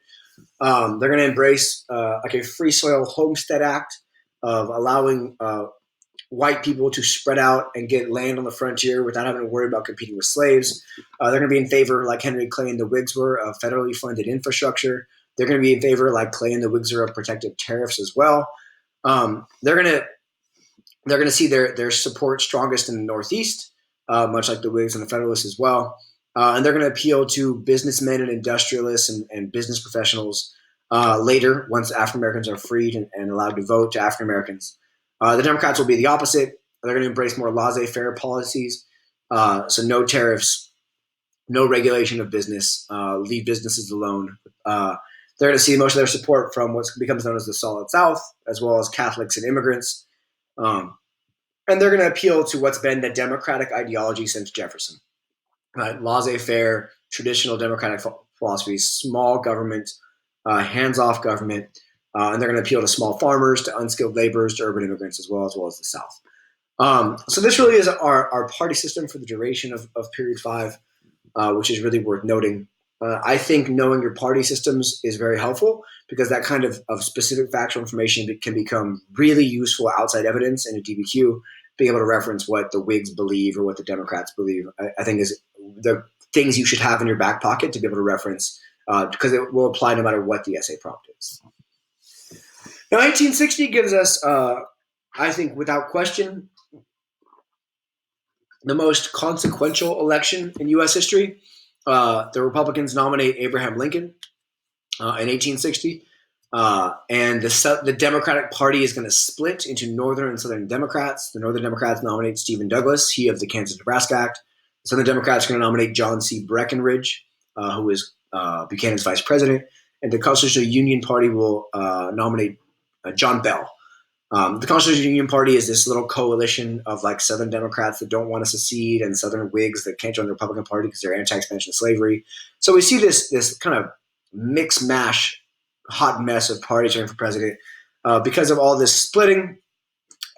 They're going to embrace like a Free Soil Homestead Act of allowing white people to spread out and get land on the frontier without having to worry about competing with slaves. They're going to be in favor, like Henry Clay and the Whigs were, of federally funded infrastructure. They're going to be in favor, like Clay and the Whigs are, of protective tariffs as well. They're going to see their support strongest in the Northeast, much like the Whigs and the Federalists as well. And they're going to appeal to businessmen and industrialists and business professionals later, once African Americans are freed and allowed to vote, to African Americans. The Democrats will be the opposite. They're going to embrace more laissez-faire policies, so no tariffs, no regulation of business, leave businesses alone. They're going to see most of their support from what becomes known as the Solid South, as well as Catholics and immigrants. And they're going to appeal to what's been the Democratic ideology since Jefferson. Laissez-faire, traditional Democratic philosophies, small government, hands-off government. And they're going to appeal to small farmers, to unskilled laborers, to urban immigrants, as well as the South. So this really is our party system for the duration of period 5, which is really worth noting. I think knowing your party systems is very helpful because that kind of specific factual information can become really useful outside evidence in a DBQ. Being able to reference what the Whigs believe or what the Democrats believe, I think is the things you should have in your back pocket to be able to reference because it will apply no matter what the essay prompt is. Now, 1860 gives us, I think, without question, the most consequential election in U.S. history. The Republicans nominate Abraham Lincoln in 1860, and the Democratic Party is going to split into Northern and Southern Democrats. The Northern Democrats nominate Stephen Douglas, he of the Kansas-Nebraska Act. The Southern Democrats are going to nominate John C. Breckinridge, who is Buchanan's vice president, and the Constitutional Union Party will nominate John Bell. The Constitutional Union Party is this little coalition of like Southern Democrats that don't want to secede and Southern Whigs that can't join the Republican Party because they're anti-expansion of slavery. So we see this kind of mix mash, hot mess of parties running for president because of all this splitting,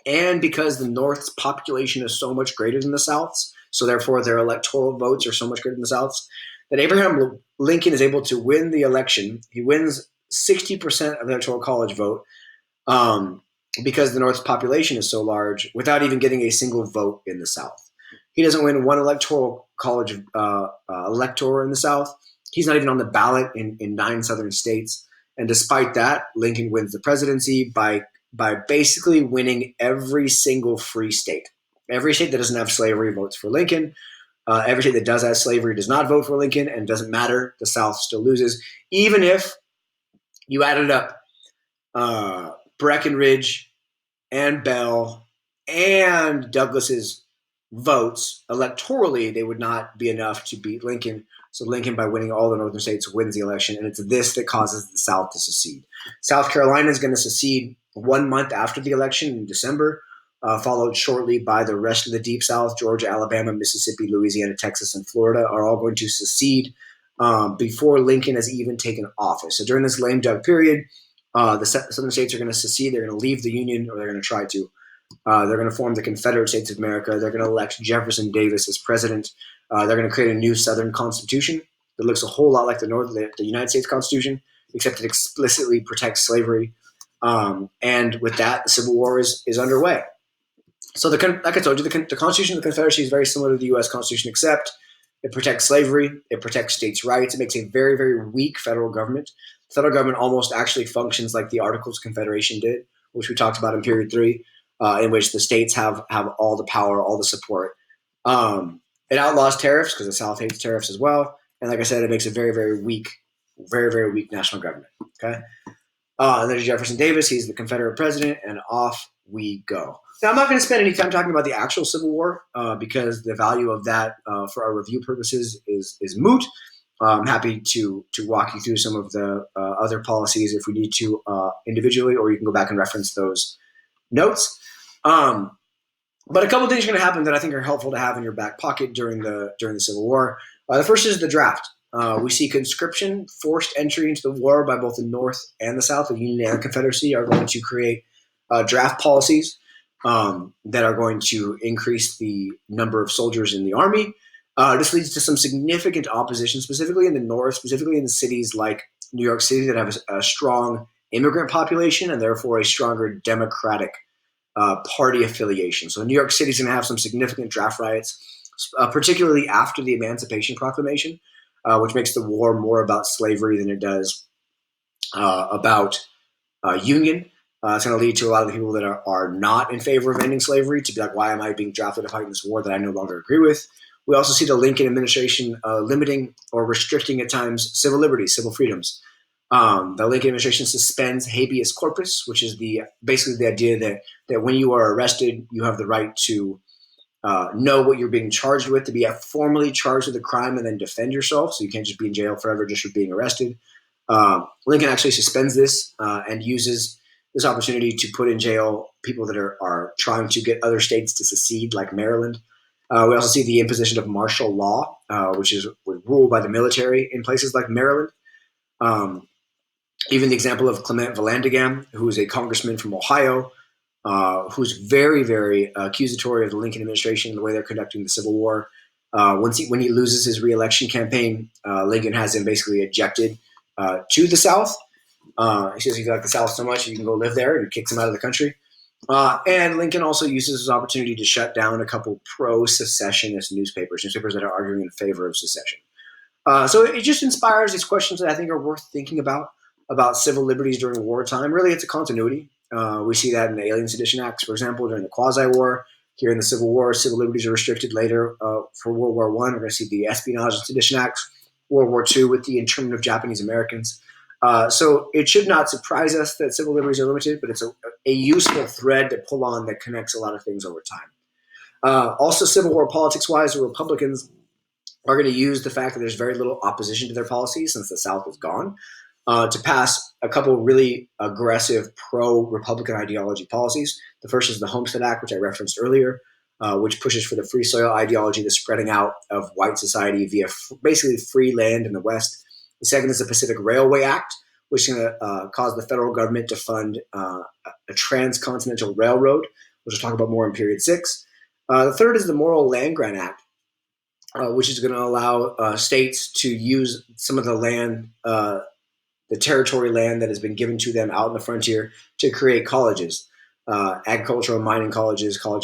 and because the North's population is so much greater than the South's. So therefore, their electoral votes are so much greater than the South's. That Abraham Lincoln is able to win the election. He wins 60% of the Electoral College vote. Because the North's population is so large, without even getting a single vote in the South. He doesn't win one electoral college elector in the South. He's not even on the ballot in 9 Southern states. And despite that, Lincoln wins the presidency by basically winning every single free state. Every state that doesn't have slavery votes for Lincoln. Every state that does have slavery does not vote for Lincoln, and it doesn't matter. The South still loses. Even if you added up Breckinridge and Bell and Douglas's votes electorally, they would not be enough to beat Lincoln. So Lincoln, by winning all the northern states, wins the election, and it's this that causes the South to secede. South Carolina is going to secede 1 month after the election in December, followed shortly by the rest of the Deep South. Georgia, Alabama, Mississippi, Louisiana, Texas, and Florida are all going to secede before Lincoln has even taken office. So during this lame duck period, the southern states are going to secede. They're going to leave the Union, or they're going to try to. They're going to form the Confederate States of America. They're going to elect Jefferson Davis as president. They're going to create a new Southern Constitution that looks a whole lot like the United States Constitution, except it explicitly protects slavery. And with that, the Civil War is underway. So, like I told you, the Constitution of the Confederacy is very similar to the U.S. Constitution, except it protects slavery. It protects states' rights. It makes a very, very weak federal government. The federal government almost actually functions like the Articles of Confederation did, which we talked about in period 3, in which the states have all the power, all the support. It outlaws tariffs because the South hates tariffs as well. And like I said, it makes a very, very weak national government. Okay. And there's Jefferson Davis. He's the Confederate president, and off we go. Now, I'm not going to spend any time talking about the actual Civil War because the value of that for our review purposes is moot. I'm happy to walk you through some of the other policies if we need to individually, or you can go back and reference those notes. But a couple of things are going to happen that I think are helpful to have in your back pocket during the Civil War. The first is the draft. We see conscription, forced entry into the war by both the North and the South. The Union and the Confederacy are going to create draft policies that are going to increase the number of soldiers in the army. This leads to some significant opposition, specifically in the North, specifically in cities like New York City that have a strong immigrant population and therefore a stronger Democratic party affiliation. So New York City is going to have some significant draft riots, particularly after the Emancipation Proclamation, which makes the war more about slavery than it does about union. It's going to lead to a lot of the people that are not in favor of ending slavery to be like, why am I being drafted to fight in this war that I no longer agree with? We also see the Lincoln administration limiting or restricting at times civil liberties, civil freedoms. The Lincoln administration suspends habeas corpus, which is basically the idea that when you are arrested, you have the right to know what you're being charged with, to be formally charged with a crime and then defend yourself. So you can't just be in jail forever just for being arrested. Lincoln actually suspends this and uses this opportunity to put in jail people that are trying to get other states to secede, like Maryland. We also see the imposition of martial law, which is ruled by the military in places like Maryland. Even the example of Clement Vallandigham, who is a congressman from Ohio, who's very, very accusatory of the Lincoln administration and the way they're conducting the Civil War. When he loses his reelection campaign, Lincoln has him basically ejected to the South. He says, if you like the South so much, you can go live there, and kicks him out of the country. And Lincoln also uses his opportunity to shut down a couple pro-secessionist newspapers that are arguing in favor of secession. So it just inspires these questions that I think are worth thinking about civil liberties during wartime. Really, it's a continuity. We see that in the Alien Sedition Acts, for example, during the Quasi-War. Here in the Civil War, civil liberties are restricted later for World War I. We're going to see the Espionage and Sedition Acts, World War II with the internment of Japanese Americans. So it should not surprise us that civil liberties are limited, but it's a useful thread to pull on that connects a lot of things over time. Also, Civil War politics-wise, the Republicans are going to use the fact that there's very little opposition to their policies since the South is gone to pass a couple really aggressive pro-Republican ideology policies. The first is the Homestead Act, which I referenced earlier, which pushes for the free soil ideology, the spreading out of white society via basically free land in the West. The second is the Pacific Railway Act, which is going to cause the federal government to fund a transcontinental railroad, which we'll talk about more in Period 6. The third is the Morrill Land Grant Act, which is going to allow states to use some of the land, the territory land that has been given to them out in the frontier to create colleges, agricultural and mining colleges, so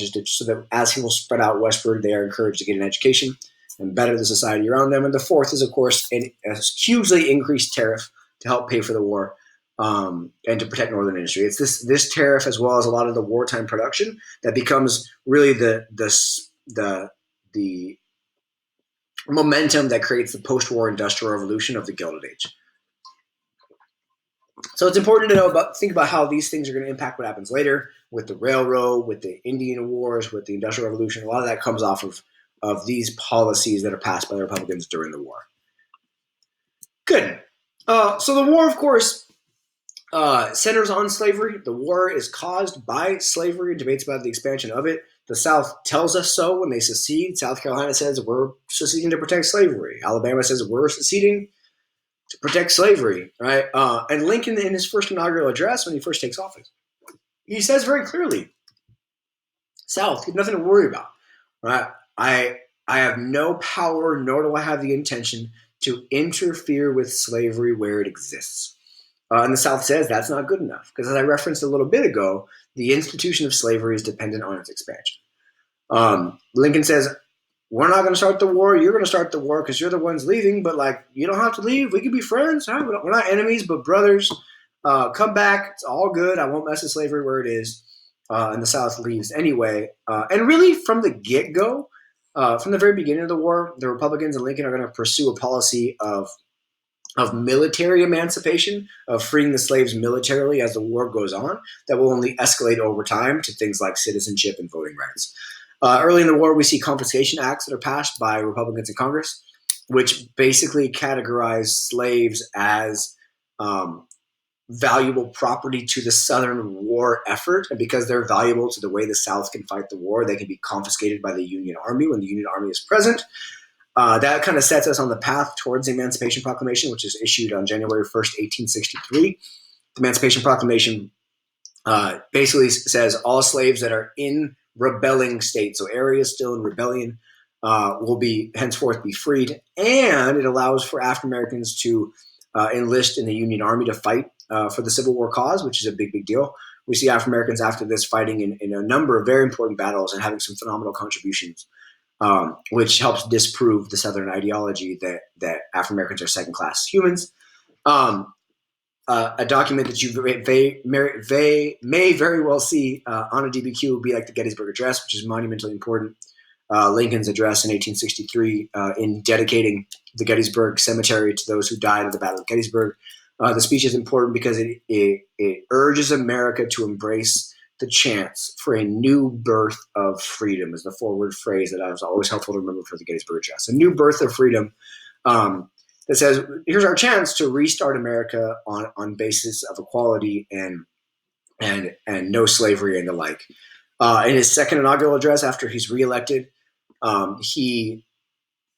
that as people spread out westward, they are encouraged to get an education and better the society around them. And the fourth is, of course, a hugely increased tariff to help pay for the war and to protect northern industry. It's this tariff, as well as a lot of the wartime production, that becomes really the momentum that creates the post-war industrial revolution of the Gilded Age. So it's important to think about how these things are going to impact what happens later with the railroad, with the Indian Wars, with the Industrial Revolution. A lot of that comes off of these policies that are passed by the Republicans during the war. Good. So the war, of course, centers on slavery. The war is caused by slavery, debates about the expansion of it. The South tells us so when they secede. South Carolina says we're seceding to protect slavery. Alabama says we're seceding to protect slavery, right? And Lincoln, in his first inaugural address, when he first takes office, he says very clearly, South, you have nothing to worry about, right? I have no power, nor do I have the intention to interfere with slavery where it exists. And the South says that's not good enough, because as I referenced a little bit ago, the institution of slavery is dependent on its expansion. Lincoln says, we're not going to start the war. You're going to start the war because you're the ones leaving. But you don't have to leave. We can be friends. We're not enemies, but brothers. Come back. It's all good. I won't mess with slavery where it is. And the South leaves anyway. And really, from the get-go, from the very beginning of the war, the Republicans and Lincoln are going to pursue a policy of military emancipation, of freeing the slaves militarily as the war goes on, that will only escalate over time to things like citizenship and voting rights. Early in the war, we see confiscation acts that are passed by Republicans in Congress, which basically categorize slaves as valuable property to the Southern war effort. And because they're valuable to the way the South can fight the war, they can be confiscated by the Union Army when the Union Army is present. That kind of sets us on the path towards the Emancipation Proclamation, which is issued on January 1st, 1863. The Emancipation Proclamation basically says all slaves that are in rebelling states, so areas still in rebellion, will henceforth be freed, and it allows for African Americans to enlist in the Union Army to fight for the Civil War cause, which is a big deal. We see African Americans after this fighting in a number of very important battles and having some phenomenal contributions, which helps disprove the Southern ideology that African Americans are second-class humans. A document that you may very well see on a DBQ would be like the Gettysburg Address, which is monumentally important. Lincoln's address in 1863 in dedicating the Gettysburg Cemetery to those who died at the Battle of Gettysburg. The speech is important because it urges America to embrace the chance for a new birth of freedom, is the forward phrase that I was always helpful to remember for the Gettysburg Address. A new birth of freedom that says, here's our chance to restart America on basis of equality and no slavery and the like. In his second inaugural address, after he's reelected, he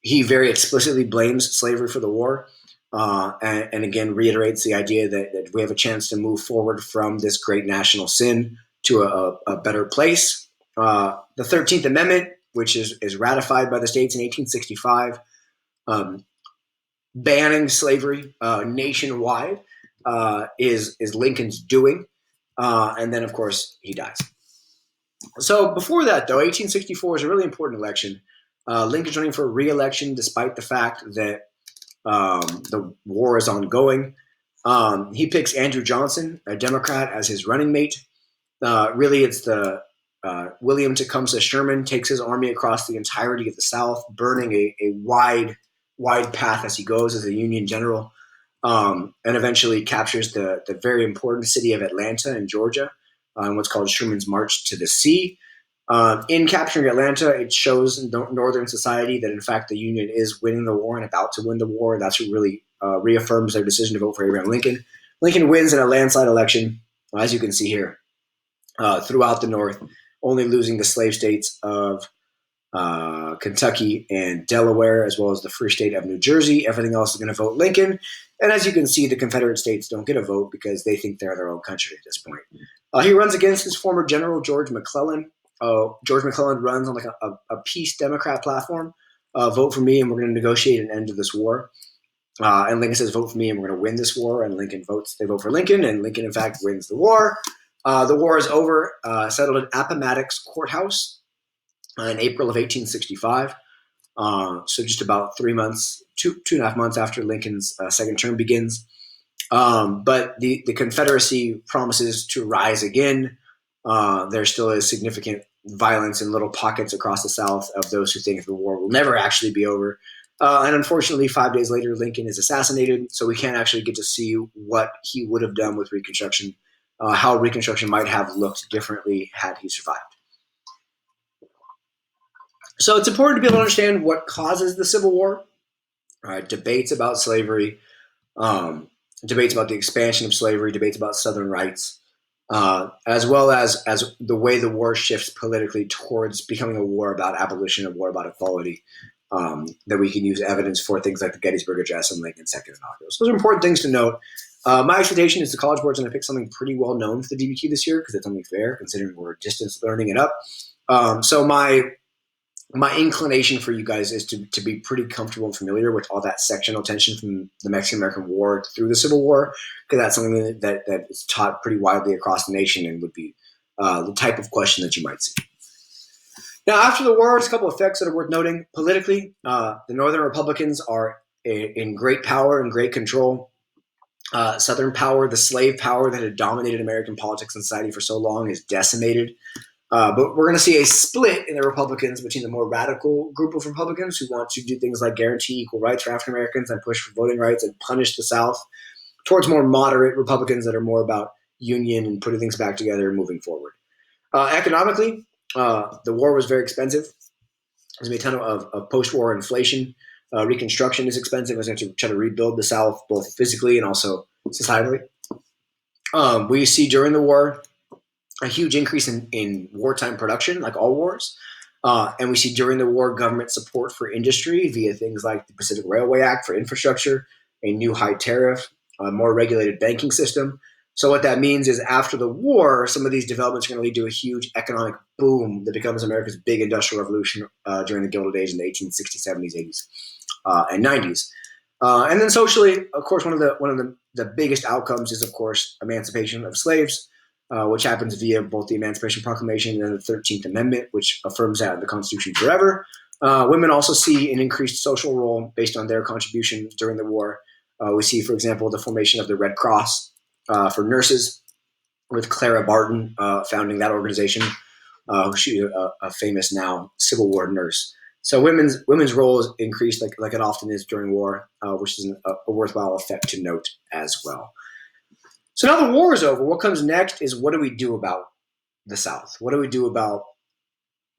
very explicitly blames slavery for the war. and again reiterates the idea that we have a chance to move forward from this great national sin to a better place. The 13th Amendment, which is ratified by the states in 1865, banning slavery nationwide, is Lincoln's doing. And then, of course, he dies. So before that, though, 1864 is a really important election. Lincoln's running for re-election despite the fact that the war is ongoing. He picks Andrew Johnson, a Democrat, as his running mate. Really, it's the William Tecumseh Sherman takes his army across the entirety of the South, burning a wide path as he goes as a Union general, and eventually captures the very important city of Atlanta in Georgia on what's called Sherman's March to the Sea. In capturing Atlanta, it shows Northern society that, in fact, the Union is winning the war and about to win the war. That's what really reaffirms their decision to vote for Abraham Lincoln. Lincoln wins in a landslide election, as you can see here, throughout the North, only losing the slave states of Kentucky and Delaware, as well as the free state of New Jersey. Everything else is going to vote Lincoln. And as you can see, the Confederate states don't get a vote because they think they're their own country at this point. He runs against his former general, George McClellan. George McClellan runs on like a peace Democrat platform. Vote for me and we're going to negotiate an end to this war. And Lincoln says, vote for me and we're going to win this war. And Lincoln votes. They vote for Lincoln, and Lincoln, in fact, wins the war. The war is over, settled at Appomattox Courthouse in April of 1865. So just about 3 months, two and a half months after Lincoln's second term begins. But the Confederacy promises to rise again. There still is significant violence in little pockets across the South of those who think the war will never actually be over. And unfortunately, 5 days later, Lincoln is assassinated. So we can't actually get to see what he would have done with Reconstruction, how Reconstruction might have looked differently had he survived. So it's important to be able to understand what causes the Civil War. Debates about slavery, debates about the expansion of slavery, debates about Southern rights, as well as the way the war shifts politically towards becoming a war about abolition, a war about equality, that we can use evidence for things like the Gettysburg Address and Lincoln's second inaugural. So those are important things to note. My expectation is the College Board's going to pick something pretty well known for the DBQ this year because it's only fair considering we're distance learning it up. So my inclination for you guys is to be pretty comfortable and familiar with all that sectional tension from the Mexican-American War through the Civil War, because that's something that is taught pretty widely across the nation and would be the type of question that you might see. Now, after the war, there's a couple of effects that are worth noting. Politically, the Northern Republicans are in great power and great control. Southern power, the slave power that had dominated American politics and society for so long, is decimated. But we're going to see a split in the Republicans between the more radical group of Republicans who want to do things like guarantee equal rights for African Americans and push for voting rights and punish the South, towards more moderate Republicans that are more about union and putting things back together and moving forward. Economically, the war was very expensive. There's been a ton of post-war inflation. Reconstruction is expensive. It's going to try to rebuild the South both physically and also societally. We see during the war a huge increase in wartime production, like all wars. And we see during the war government support for industry via things like the Pacific Railway Act for infrastructure, a new high tariff, a more regulated banking system. So what that means is after the war, some of these developments are going to lead to a huge economic boom that becomes America's big industrial revolution during the Gilded Age in the 1860s, 70s, 80s, and 90s. And then socially, of course, one of the biggest outcomes is, of course, emancipation of slaves, which happens via both the Emancipation Proclamation and the 13th Amendment, which affirms that in the Constitution forever. Women also see an increased social role based on their contribution during the war. We see, for example, the formation of the Red Cross for nurses, with Clara Barton founding that organization. She's a famous now Civil War nurse. So women's role is increased like it often is during war, which is a worthwhile effect to note as well. So now the war is over. What comes next is, what do we do about the South? What do we do about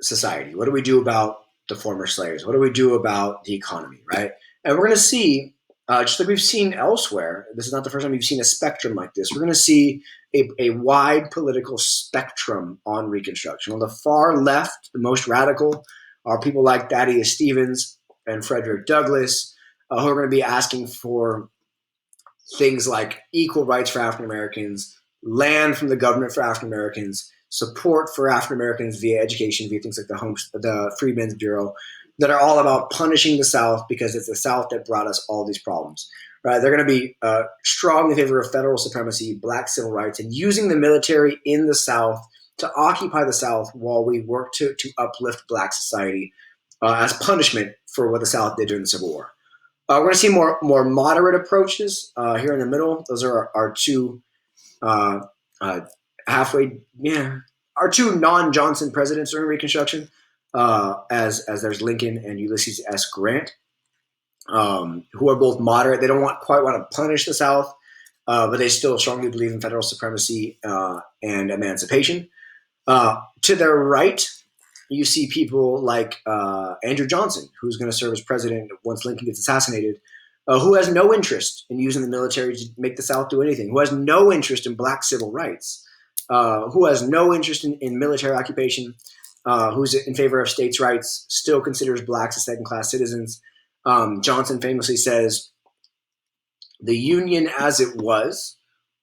society? What do we do about the former slaves? What do we do about the economy, right? And we're going to see, just like we've seen elsewhere, this is not the first time we've seen a spectrum like this. We're going to see a wide political spectrum on Reconstruction. On the far left, the most radical are people like Thaddeus Stevens and Frederick Douglass, who are going to be asking for things like equal rights for African Americans, land from the government for African Americans, support for African Americans via education, via things like the Freedmen's Bureau, that are all about punishing the South because it's the South that brought us all these problems. Right? They're going to be strong in favor of federal supremacy, black civil rights, and using the military in the South to occupy the South while we work to uplift black society as punishment for what the South did during the Civil War. We're going to see more moderate approaches here in the middle. Those are our two our two non-Johnson presidents during Reconstruction, as there's Lincoln and Ulysses S. Grant, who are both moderate. They don't quite want to punish the South, but they still strongly believe in federal supremacy and emancipation. To their right, you see people like Andrew Johnson, who's going to serve as president once Lincoln gets assassinated, who has no interest in using the military to make the South do anything, who has no interest in black civil rights, who has no interest in military occupation, who's in favor of states' rights, still considers blacks as second-class citizens. Johnson famously says, "The Union as it was,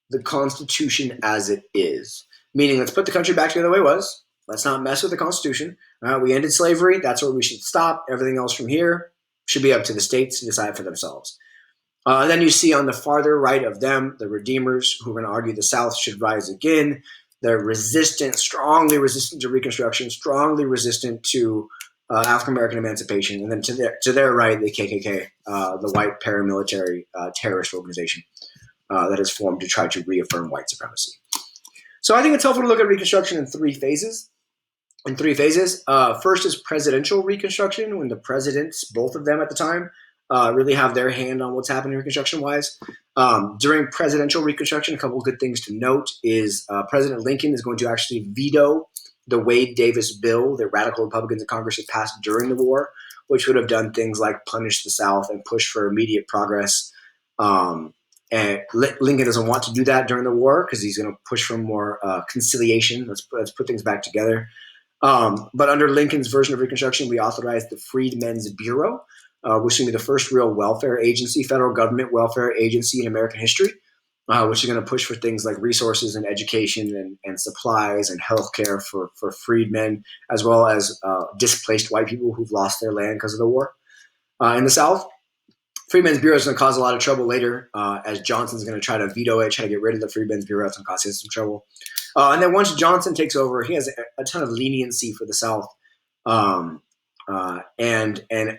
the Constitution as it is." Meaning, let's put the country back to the way it was. Let's not mess with the Constitution. We ended slavery. That's where we should stop. Everything else from here should be up to the states to decide for themselves. And then you see on the farther right of them, the Redeemers, who are going to argue the South should rise again. They're resistant, strongly resistant to Reconstruction, strongly resistant to African American emancipation. And then to their right, the KKK, the white paramilitary terrorist organization that is formed to try to reaffirm white supremacy. So I think it's helpful to look at Reconstruction in three phases. First is presidential Reconstruction, when the presidents, both of them at the time, really have their hand on what's happening Reconstruction-wise. During presidential Reconstruction, a couple of good things to note is President Lincoln is going to actually veto the Wade Davis bill that radical Republicans in Congress had passed during the war, which would have done things like punish the South and push for immediate progress. And Lincoln doesn't want to do that during the war because he's going to push for more conciliation. Let's put things back together. But under Lincoln's version of Reconstruction, we authorized the Freedmen's Bureau, which is going to be the first real welfare agency, federal government welfare agency in American history, which is going to push for things like resources and education and supplies and healthcare for freedmen, as well as displaced white people who've lost their land because of the war. In the South, Freedmen's Bureau is going to cause a lot of trouble later, as Johnson's going to try to veto it, try to get rid of the Freedmen's Bureau. It's going to cause him some trouble. And then once Johnson takes over, he has a ton of leniency for the South. And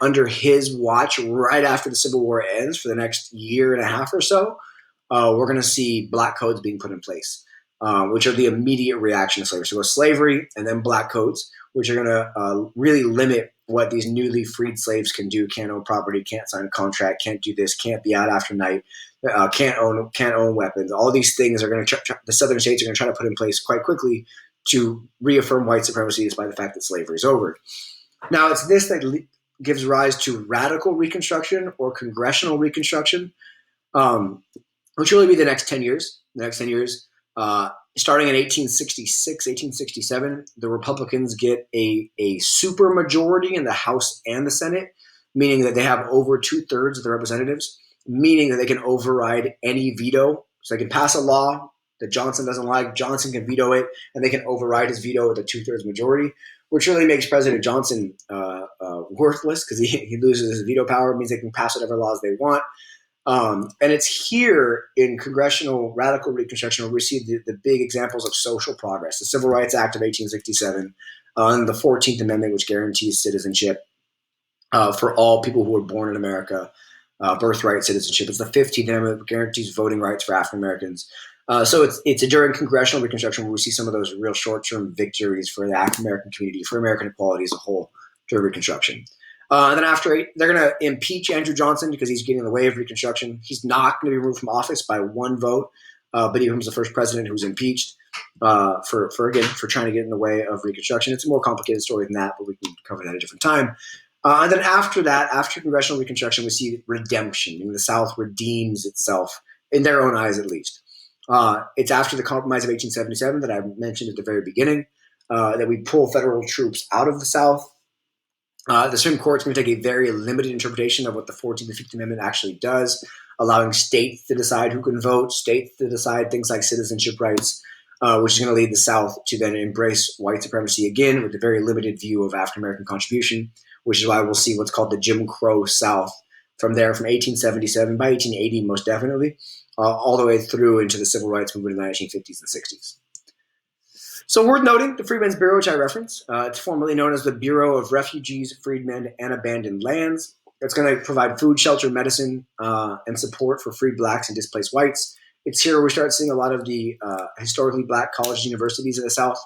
under his watch, right after the Civil War ends, for the next year and a half or so, we're going to see black codes being put in place, which are the immediate reaction to slavery. So slavery and then black codes, which are going to really limit what these newly freed slaves can do. Can't own property, can't sign a contract, can't do this, can't be out after night, can't own weapons. All these things are going to the southern states are going to try to put in place quite quickly to reaffirm white supremacy, despite the fact that slavery is over. Now, it's this that gives rise to radical Reconstruction or congressional Reconstruction, which will really be the next 10 years. Starting in 1866, 1867, the Republicans get a super majority in the House and the Senate, meaning that they have over 2/3 of the representatives, meaning that they can override any veto. So they can pass a law that Johnson doesn't like, Johnson can veto it, and they can override his veto with a 2/3 majority, which really makes President Johnson worthless because he loses his veto power. It means they can pass whatever laws they want. And it's here in congressional radical Reconstruction where we see the big examples of social progress. The Civil Rights Act of 1867 and the 14th Amendment, which guarantees citizenship for all people who were born in America, birthright citizenship. It's the 15th Amendment, which guarantees voting rights for African Americans. So it's during congressional Reconstruction where we see some of those real short-term victories for the African American community, for American equality as a whole during Reconstruction. And then after, they're going to impeach Andrew Johnson because he's getting in the way of Reconstruction. He's not going to be removed from office by one vote, but he becomes the first president who's impeached for trying to get in the way of Reconstruction. It's a more complicated story than that, but we can cover that at a different time. And then after that, after congressional Reconstruction, we see redemption. Meaning the South redeems itself, in their own eyes at least. It's after the Compromise of 1877 that I mentioned at the very beginning, that we pull federal troops out of the South. The Supreme Court's going to take a very limited interpretation of what the 14th and 15th Amendment actually does. allowing states to decide who can vote, states to decide things like citizenship rights, which is going to lead the South to then embrace white supremacy again with a very limited view of African American contribution, which is why we'll see what's called the Jim Crow South from 1877, by 1880 most definitely, all the way through into the civil rights movement in the 1950s and 60s. So worth noting, the Freedmen's Bureau, which I referenced, it's formerly known as the Bureau of Refugees, Freedmen, and Abandoned Lands. It's going to provide food, shelter, medicine, and support for freed blacks and displaced whites. It's here where we start seeing a lot of the historically black colleges and universities in the South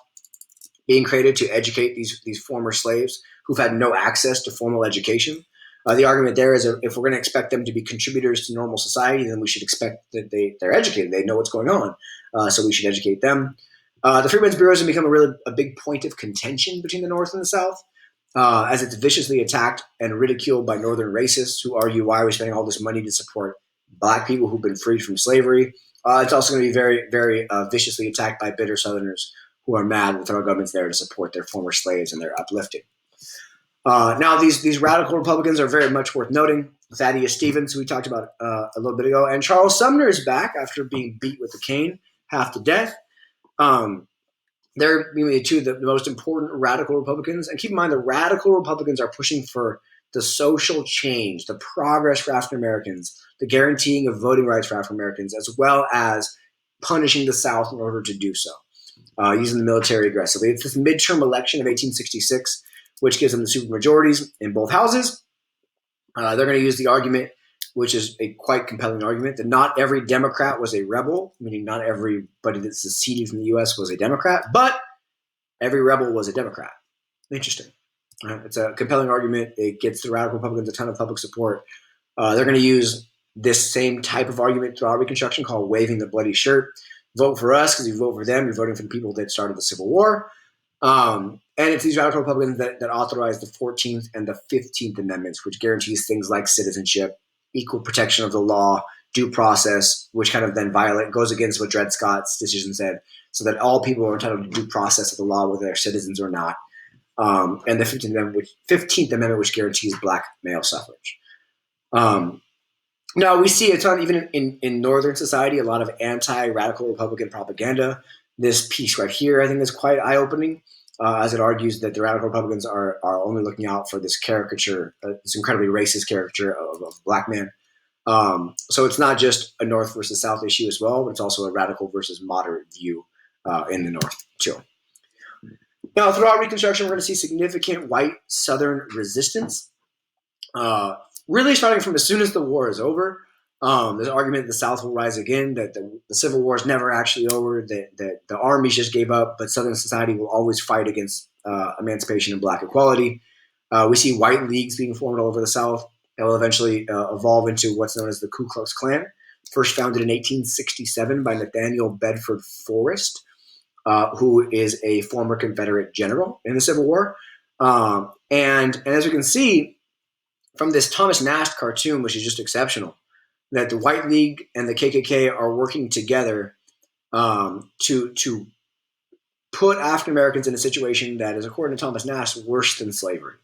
being created to educate these former slaves who've had no access to formal education. The argument there is if we're going to expect them to be contributors to normal society, then we should expect that they're educated. They know what's going on, so we should educate them. The Freedmen's Bureau has become a big point of contention between the North and the South, as it's viciously attacked and ridiculed by Northern racists who argue why we're spending all this money to support black people who've been freed from slavery. It's also going to be very, very viciously attacked by bitter Southerners who are mad that the federal government's there to support their former slaves and their uplifting. Now, these radical Republicans are very much worth noting. Thaddeus Stevens, who we talked about a little bit ago, and Charles Sumner is back after being beat with a cane half to death. They're maybe two of the most important radical Republicans. And keep in mind, the radical Republicans are pushing for the social change, the progress for African Americans, the guaranteeing of voting rights for African Americans, as well as punishing the South in order to do so, using the military aggressively. It's this midterm election of 1866, which gives them the supermajorities in both houses. They're going to use the argument, which is a quite compelling argument, that not every Democrat was a rebel, meaning not everybody that seceded from the U.S. was a Democrat, but every rebel was a Democrat. Interesting. It's a compelling argument. It gets the radical Republicans a ton of public support. They're going to use this same type of argument throughout Reconstruction called waving the bloody shirt. Vote for us because you vote for them. You're voting for the people that started the Civil War. And it's these radical Republicans that authorize the 14th and the 15th Amendments, which guarantees things like citizenship, equal protection of the law, due process, which kind of then goes against what Dred Scott's decision said, so that all people are entitled to due process of the law, whether they're citizens or not. And the 15th Amendment, which guarantees black male suffrage. Now, we see a ton, even in Northern society, a lot of anti-radical Republican propaganda. This piece right here, I think, is quite eye-opening, as it argues that the radical Republicans are only looking out for this caricature, this incredibly racist caricature of a black man. So it's not just a North versus South issue as well, but it's also a radical versus moderate view in the North, too. Now, throughout Reconstruction, we're going to see significant white Southern resistance, really starting from as soon as the war is over. There's an argument that the South will rise again, that the Civil War is never actually over, that the armies just gave up, but Southern society will always fight against emancipation and black equality. We see white leagues being formed all over the South that will eventually evolve into what's known as the Ku Klux Klan, first founded in 1867 by Nathaniel Bedford Forrest, who is a former Confederate general in the Civil War. And as we can see from this Thomas Nast cartoon, which is just exceptional, that the White League and the KKK are working together to put African Americans in a situation that is, according to Thomas Nast, worse than slavery.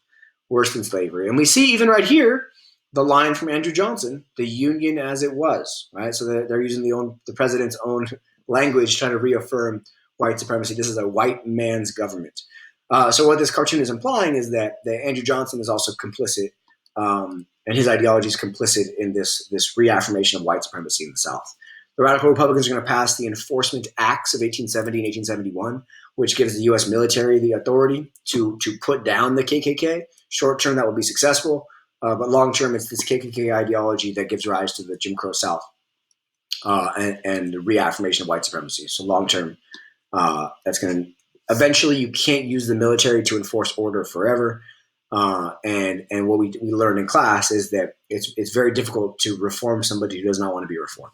And we see even right here the line from Andrew Johnson, "the Union as it was," right? So they're using the president's own language trying to reaffirm white supremacy. This is a white man's government. So what this cartoon is implying is that Andrew Johnson is also complicit, and his ideology is complicit in this reaffirmation of white supremacy in the South. The radical Republicans are going to pass the Enforcement Acts of 1870 and 1871, which gives the U.S. military the authority to put down the KKK. Short term, that will be successful, but long term, it's this KKK ideology that gives rise to the Jim Crow South and the reaffirmation of white supremacy. So long term, that's going to eventually, you can't use the military to enforce order forever. And what we learned in class is that it's very difficult to reform somebody who does not want to be reformed.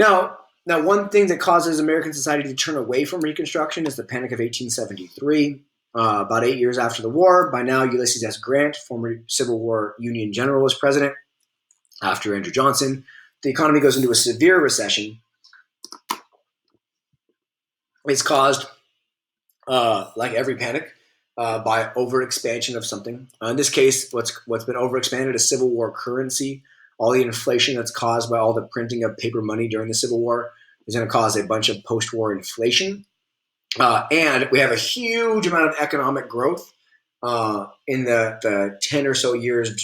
Now, one thing that causes American society to turn away from Reconstruction is the Panic of 1873. About 8 years after the war, by now Ulysses S. Grant, former Civil War Union general, was president after Andrew Johnson. The economy goes into a severe recession. It's caused, like every panic, by overexpansion of something. In this case, what's been overexpanded is Civil War currency. all the inflation that's caused by all the printing of paper money during the Civil War is going to cause a bunch of post-war inflation. And we have a huge amount of economic growth in the 10 or so years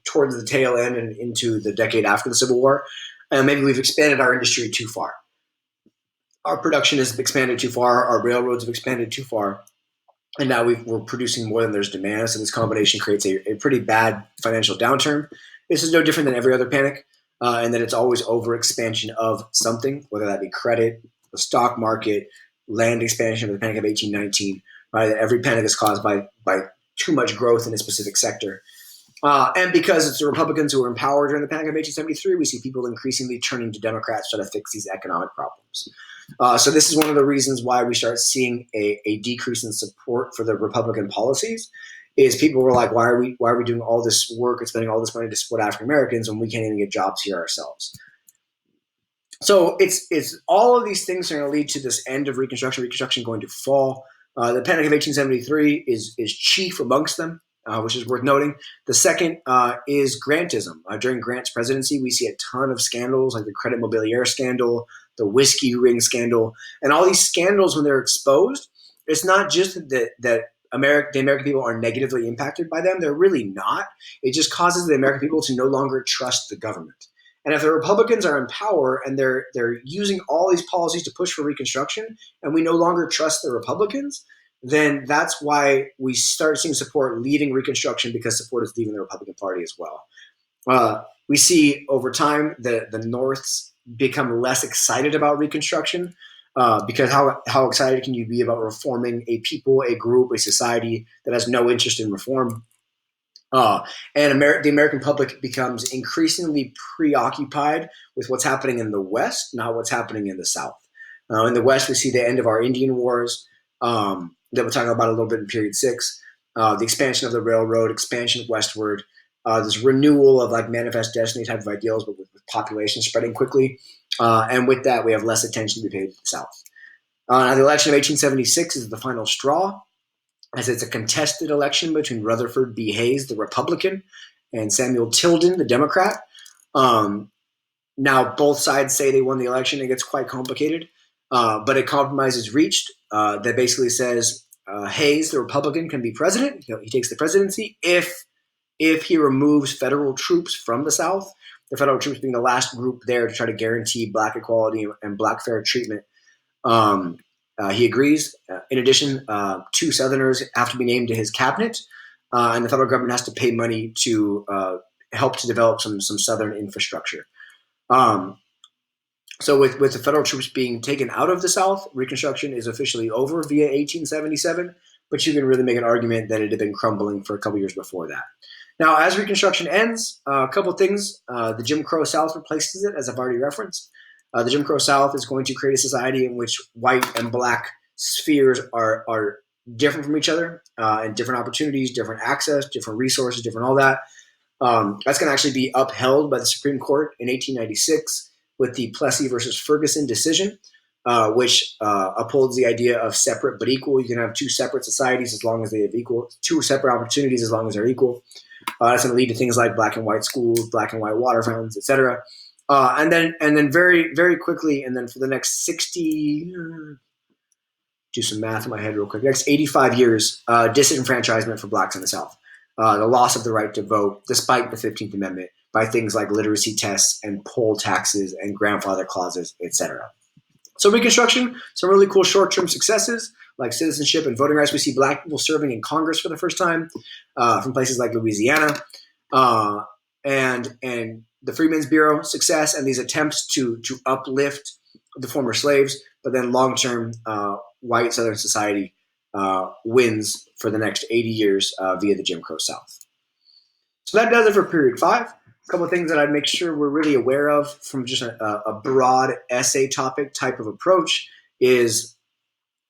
towards the tail end and into the decade after the Civil War. Maybe we've expanded our industry too far. Our production has expanded too far. Our railroads have expanded too far. And now we're producing more than there's demand. So this combination creates a pretty bad financial downturn. This is no different than every other panic, and that it's always overexpansion of something, whether that be credit, the stock market, land expansion, or the Panic of 1819. Right? That every panic is caused by too much growth in a specific sector. And because it's the Republicans who were in power during the Panic of 1873, we see people increasingly turning to Democrats to try to fix these economic problems. So this is one of the reasons why we start seeing a decrease in support for the Republican policies. Is people were like, why are we doing all this work and spending all this money to support African Americans when we can't even get jobs here ourselves? So it's all of these things are going to lead to this end of Reconstruction. Reconstruction going to fall. The Panic of 1873 is chief amongst them, which is worth noting. The second is Grantism. During Grant's presidency, we see a ton of scandals like the Credit Mobilier scandal, the whiskey ring scandal, and all these scandals when they're exposed. It's not just that the American people are negatively impacted by them. They're really not. It just causes the American people to no longer trust the government. And if the Republicans are in power and they're using all these policies to push for Reconstruction, and we no longer trust the Republicans, then that's why we start seeing support leaving Reconstruction, because support is leaving the Republican Party as well. We see over time the Norths become less excited about Reconstruction. Because how excited can you be about reforming a people, a group, a society that has no interest in reform? And the American public becomes increasingly preoccupied with what's happening in the West, not what's happening in the South. In the West, we see the end of our Indian Wars that we're talking about a little bit in Period 6, the expansion of the railroad, expansion westward, this renewal of like manifest destiny type of ideals, but with population spreading quickly. And with that, we have less attention to be paid to the South. Now, the election of 1876 is the final straw, as it's a contested election between Rutherford B. Hayes, the Republican, and Samuel Tilden, the Democrat. Now, both sides say they won the election. It gets quite complicated, but a compromise is reached that basically says Hayes, the Republican, can be president. He takes the presidency if he removes federal troops from the South. The federal troops being the last group there to try to guarantee black equality and black fair treatment. He agrees. In addition, 2 Southerners have to be named to his cabinet, and the federal government has to pay money to help to develop some Southern infrastructure. So with the federal troops being taken out of the South, Reconstruction is officially over via 1877, but you can really make an argument that it had been crumbling for a couple years before that. Now, as Reconstruction ends, a couple things. The Jim Crow South replaces it, as I've already referenced. The Jim Crow South is going to create a society in which white and black spheres are different from each other, and different opportunities, different access, different resources, different all that. That's going to actually be upheld by the Supreme Court in 1896 with the Plessy versus Ferguson decision, which upholds the idea of separate but equal. You can have 2 separate societies as long as they have equal, 2 separate opportunities as long as they're equal. That's going to lead to things like black and white schools, black and white water fountains, etc. And then very, very quickly, and then for the next 60, do some math in my head real quick, next 85 years, disenfranchisement for blacks in the South. The loss of the right to vote, despite the 15th Amendment, by things like literacy tests and poll taxes and grandfather clauses, etc. So Reconstruction, some really cool short-term successes like citizenship and voting rights. We see black people serving in Congress for the first time from places like Louisiana, and the Freedmen's Bureau success and these attempts to uplift the former slaves, but then long-term white Southern society wins for the next 80 years via the Jim Crow South. So that does it for Period 5. A couple of things that I'd make sure we're really aware of from just a broad essay topic type of approach is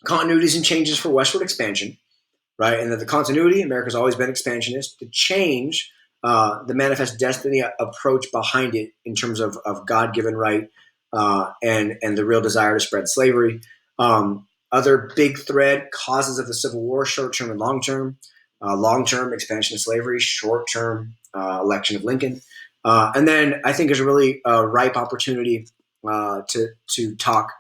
continuities and changes for westward expansion, right? And that the continuity, America's always been expansionist. The change, the manifest destiny approach behind it in terms of God-given right and the real desire to spread slavery. Other big thread, causes of the Civil War, short-term and long-term. Long-term, expansion of slavery. Short-term, election of Lincoln. And then I think there's a really ripe opportunity to talk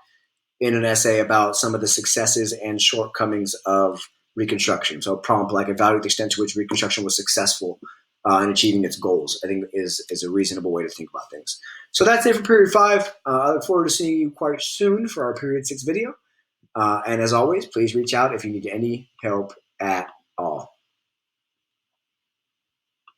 in an essay about some of the successes and shortcomings of Reconstruction. So prompt, like evaluate the extent to which Reconstruction was successful in achieving its goals, I think is a reasonable way to think about things. So that's it for period 5. I look forward to seeing you quite soon for our period 6 video. And as always, please reach out if you need any help at all.